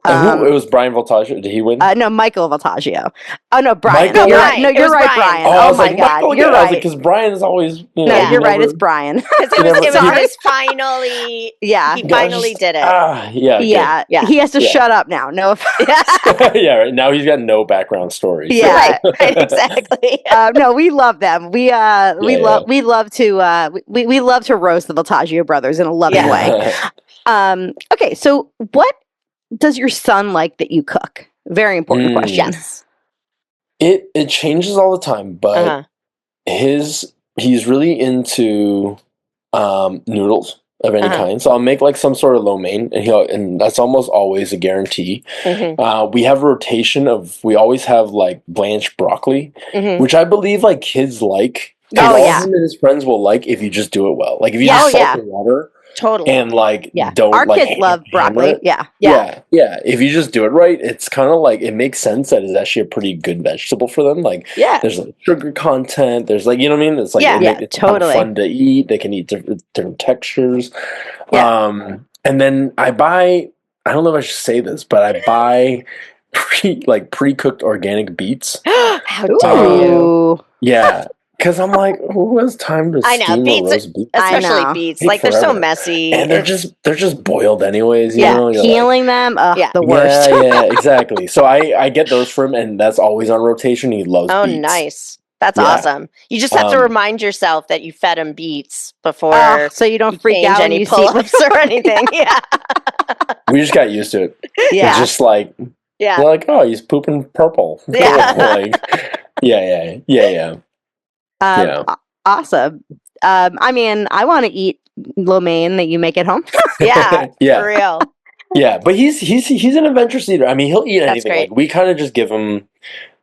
It was Brian Voltaggio. Did he win? No, Michael Voltaggio. Oh no, Brian. You're right, Brian. Oh my God, you're right. Because Brian is always. You're right. It's Brian. It was finally. Yeah, he finally did it. He has to shut up now. No offense. Right now he's got no background story. Yeah, right, exactly. No, we love them. We love to roast the Voltaggio brothers in a loving way. Okay, so what does your son like that you cook? Very important question. It changes all the time, but he's really into noodles of any kind. So I'll make like some sort of lo mein, and that's almost always a guarantee. We have a rotation we always have like blanched broccoli, which I believe like kids like. Him and his friends will like if you just do it well. Like if you just salt the water. Totally. And like don't our kids love broccoli. Yeah. If you just do it right, it's kind of like it makes sense that it's actually a pretty good vegetable for them. Like there's like sugar content. There's like, you know what I mean? It's like it's totally fun to eat. They can eat different textures. And then I buy. I don't know if I should say this, but I buy pre-cooked organic beets. How dare you? Yeah. Because I'm like, who has time to steam or roast beets? Especially beets. Like, they're so messy. And they're just boiled anyways, you know? Peeling them, the worst. Yeah, exactly. So I get those from him, and that's always on rotation. He loves beets. Oh, nice. That's awesome. You just have to remind yourself that you fed him beets before so you don't freak out any pull-ups or anything. We just got used to it. Yeah. It's just like, we're like, oh, he's pooping purple. Yeah. Awesome. I mean, I want to eat lo mein that you make at home. For real. Yeah, but he's an adventurous eater. I mean, he'll eat anything. Like, we kind of just give him,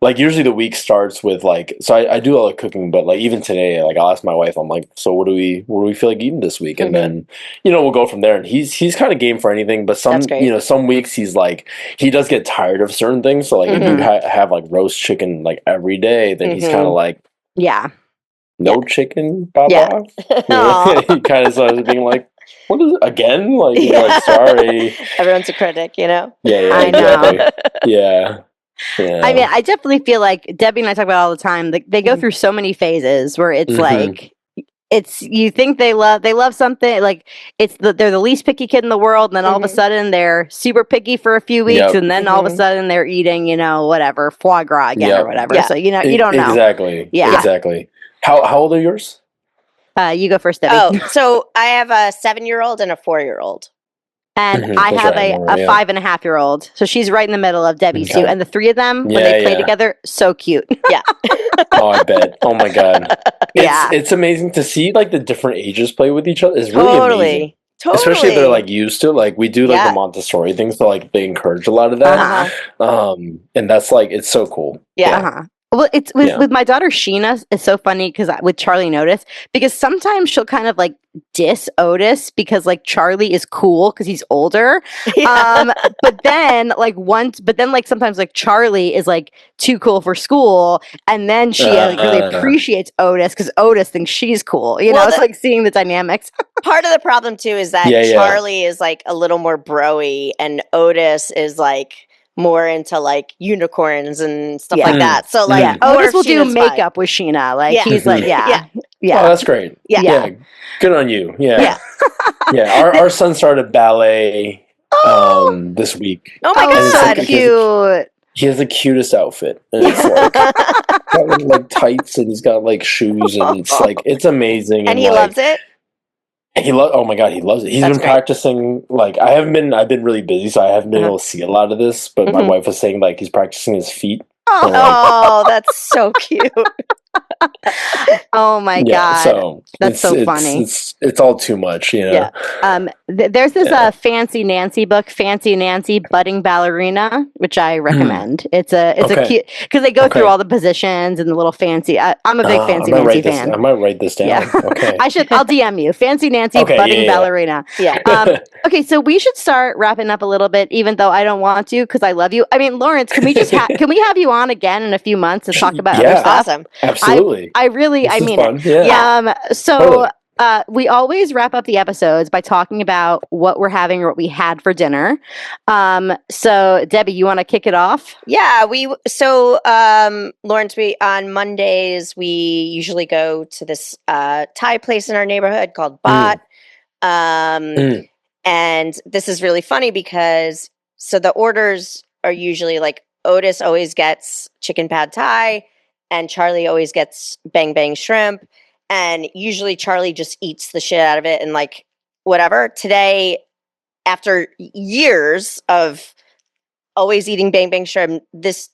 like, usually the week starts with like, so I do all the cooking, but like even today, like I'll ask my wife, I'm like, so what do we feel like eating this week? And then, we'll go from there. And he's kind of game for anything, but some weeks he's like, he does get tired of certain things. So like if you have like roast chicken like every day, then he's kind of like, no chicken, Baba. He kind of starts being like, what is it again? Like, like, sorry. Everyone's a critic, you know? Yeah, I know. Yeah. I mean, I definitely feel like Debbie and I talk about it all the time. Like, they go through so many phases where it's like, you think they love something, like they're the least picky kid in the world, and then all of a sudden they're super picky for a few weeks, and then all of a sudden they're eating, whatever, foie gras again or whatever. So you don't know. Exactly. Yeah. Exactly. How old are yours? You go first, Debbie. Oh, so I have a 7-year-old and a 4-year-old. And I have a 5.5-year-old. So she's right in the middle of Debbie's two. And the three of them, when they play together, so cute. Yeah. Oh, I bet. Oh my God. It's amazing to see like the different ages play with each other. It's really amazing. Totally. Especially if they're like used to, like we do like the Montessori things, so like they encourage a lot of that. And that's like, it's so cool. Yeah. Well, it's with my daughter Sheena. It's so funny because with Charlie Notice, because sometimes she'll kind of like diss Otis because like Charlie is cool because he's older. But then sometimes like Charlie is like too cool for school, and then she really appreciates Otis because Otis thinks she's cool. You know, it's like seeing the dynamics. Part of the problem too is that Charlie is like a little more bro-y, and Otis is like more into like unicorns and stuff like that. So like Otis will do makeup with Sheena. Like he's like, Oh, that's great. Yeah. Good on you. Yeah. Our son started ballet this week. Oh my God. So cute. He has the cutest outfit. And it's like got like tights and he's got like shoes and it's like it's amazing. And he loves it. Oh my God, he loves it. He's been practicing. Like I've been really busy, so I haven't been able to see a lot of this. But my wife was saying like he's practicing his feet. Oh, that's so cute. Oh my God. So that's so funny. It's all too much, you know. Yeah. There's this Fancy Nancy book, Fancy Nancy Budding Ballerina, which I recommend. It's a cute because they go through all the positions and the little fancy. I'm a big Fancy Nancy fan. I might write this down. Yeah. Okay. I'll DM you. Fancy Nancy Budding Ballerina. Yeah. Okay, so we should start wrapping up a little bit, even though I don't want to because I love you. I mean, Laurence, can we just can we have you on again in a few months to talk about other stuff? Awesome. Absolutely. I mean fun. it. So we always wrap up the episodes by talking about what we're having or what we had for dinner. So Debbie, you want to kick it off? Yeah, Laurence, on Mondays we usually go to this Thai place in our neighborhood called Bot. And this is really funny because the orders are usually like Otis always gets chicken pad Thai and Charlie always gets bang bang shrimp. And usually Charlie just eats the shit out of it and like whatever. Today, after years of always eating bang bang shrimp,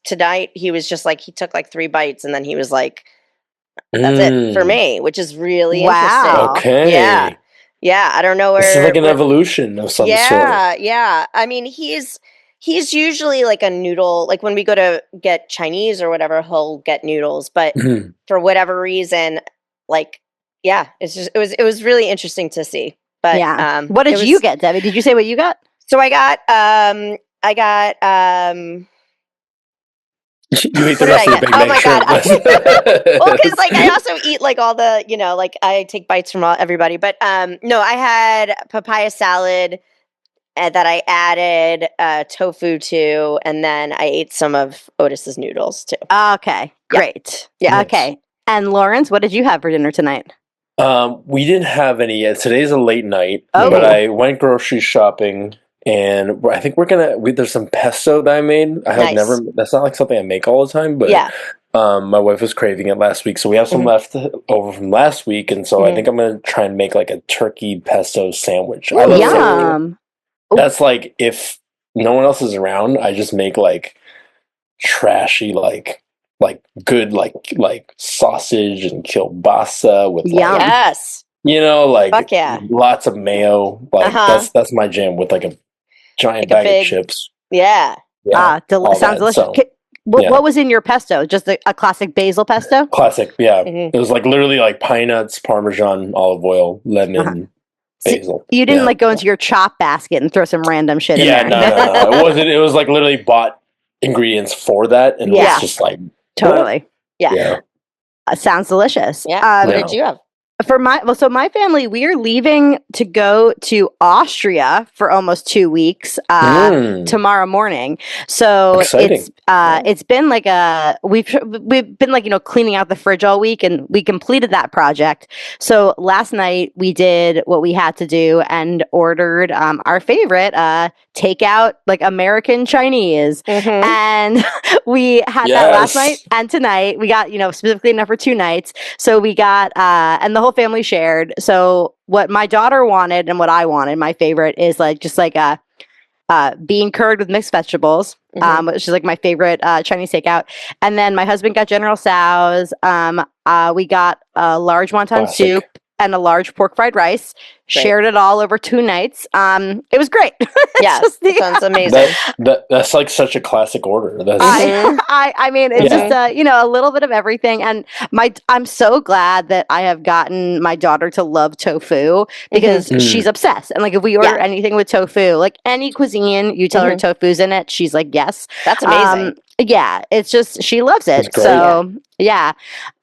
tonight he was just like, he took like 3 bites and then he was like, that's it for me, which is really interesting. Okay. Yeah. I don't know where. It's like an evolution of some sort. Yeah. I mean, he's usually like a noodle, like when we go to get Chinese or whatever, he'll get noodles. But for whatever reason, like, it was really interesting to see. But what did you get, Debbie? Did you say what you got? So I got You ate the rest of the Big Mac shrimp. Well, because like I also eat like all the, like I take bites from everybody. But no, I had papaya salad that I added tofu to, and then I ate some of Otis's noodles too. Okay, great. Yeah. Okay. And Laurence, what did you have for dinner tonight? We didn't have any yet. Today's a late night, but I went grocery shopping. And I think there's some pesto that I made. That's not like something I make all the time, but my wife was craving it last week. So we have some left over from last week. And so I think I'm going to try and make like a turkey pesto sandwich. Yum. That's like, if no one else is around, I just make like trashy, like good, like sausage and kielbasa with lots of mayo. Like that's my jam with like a giant bag of chips. Yeah. Sounds delicious. So, what was in your pesto? Just a classic basil pesto? Classic, yeah. It was like literally like pine nuts, Parmesan, olive oil, lemon, basil. So you didn't like go into your chop basket and throw some random shit in there? No. It wasn't. It was like literally bought ingredients for that, and it was just like totally. Yeah. Sounds delicious. Yeah. What did you have? For my family, we are leaving to go to Austria for almost 2 weeks tomorrow morning. So exciting. It's been like we've been like cleaning out the fridge all week, and we completed that project. So last night we did what we had to do and ordered our favorite takeout, like American Chinese. And we had that last night and tonight. We got, specifically enough for 2 nights. So we got, and the whole family shared. So what my daughter wanted and what I wanted, my favorite is just like a bean curd with mixed vegetables, which is like my favorite Chinese takeout. And then my husband got General Tso's. We got a large wonton soup and a large pork fried rice. Great. Shared it all over 2 nights. It was great. Yeah, sounds amazing. That's like such a classic order. I mean, it's just a little bit of everything. And I'm so glad that I have gotten my daughter to love tofu because she's obsessed. And like if we order anything with tofu, like any cuisine, you tell her tofu's in it, she's like, yes. That's amazing. Yeah, it's just she loves it. So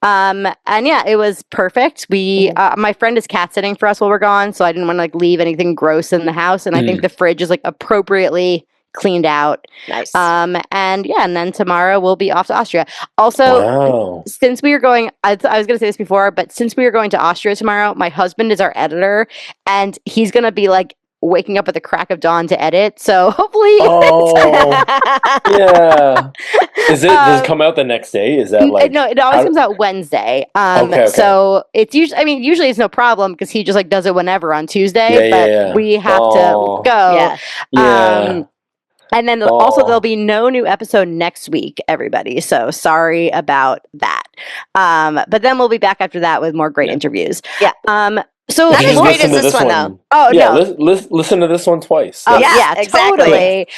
and it was perfect. We my friend is cat sitting for us while we're gone, so I didn't want to leave anything gross in the house, and I think the fridge is appropriately cleaned out. Nice. And then tomorrow we'll be off to Austria. Also, since we are going, I was going to say this before, but since we are going to Austria tomorrow, my husband is our editor, and he's going to be waking up at the crack of dawn to edit. So hopefully, Does it come out the next day? Is that no? It always comes out Wednesday. Okay. So it's usually it's no problem because he just does it whenever on Tuesday. But we have to go. And then also there'll be no new episode next week, everybody. So sorry about that. But then we'll be back after that with more great interviews. Yeah. So not as great as this one, though. Oh, no. Listen to this one twice. Oh, exactly. Totally.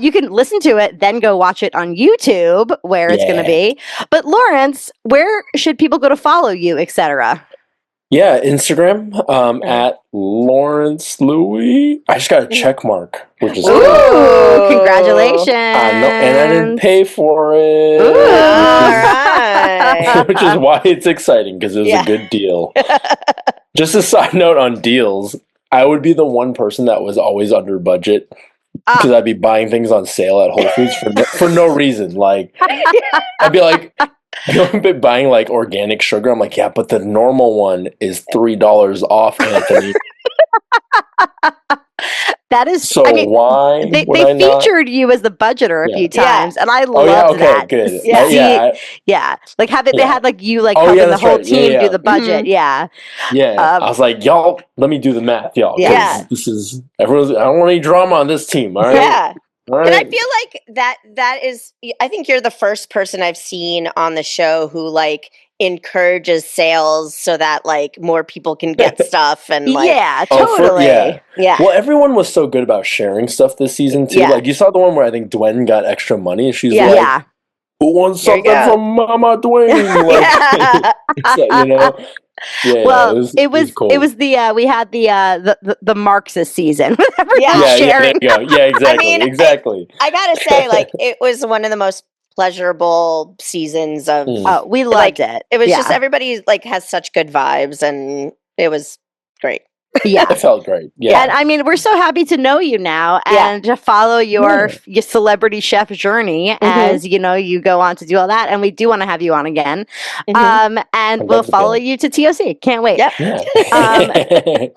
You can listen to it, then go watch it on YouTube, where it's going to be. But Laurence, where should people go to follow you, etc.? Yeah, Instagram at Laurence Louie. I just got a check mark, which is cool. Congratulations. And I didn't pay for it. All right. Which is why it's exciting, because it was a good deal. Just a side note on deals, I would be the one person that was always under budget because I'd be buying things on sale at Whole Foods for no reason. I'd be like, I've been buying organic sugar. I'm like, yeah, but the normal one is $3 off, Anthony. That is so. Why they featured you as the budgeter a few times, and I loved that. Good. They had you helping the whole team do the budget. I was like, y'all, let me do the math, y'all. This is everyone's. I don't want any drama on this team. All right. Yeah. Right. And I feel like that is. I think you're the first person I've seen on the show who encourages sales so that more people can get stuff and totally. Well, everyone was so good about sharing stuff this season too. You saw the one where I think Dwayne got extra money and she's like, who wants something from Mama Dwayne? It was cool. It was we had the Marxist season. Sharing. Exactly. Exactly. I gotta say, it was one of the most pleasurable seasons of we loved it. It was just everybody has such good vibes and it was great. Yeah, it felt great. Yeah, and I mean, we're so happy to know you now and to follow your celebrity chef journey as you go on to do all that. And we do want to have you on again. And we'll follow you to TOC. Can't wait. Yep.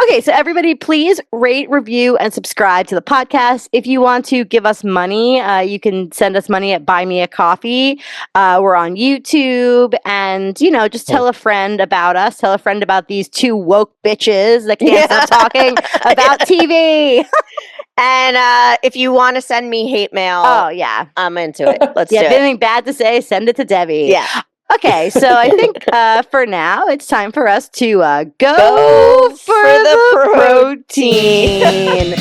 Okay, so everybody, please rate, review, and subscribe to the podcast. If you want to give us money, you can send us money at Buy Me a Coffee. We're on YouTube, and just tell a friend about us. Tell a friend about these 2 woke bitches that can't stop talking about TV. And if you want to send me hate mail, I'm into it. Let's do it. If anything bad to say, send it to Debbie. Yeah. Okay, so I think for now it's time for us to go for the protein.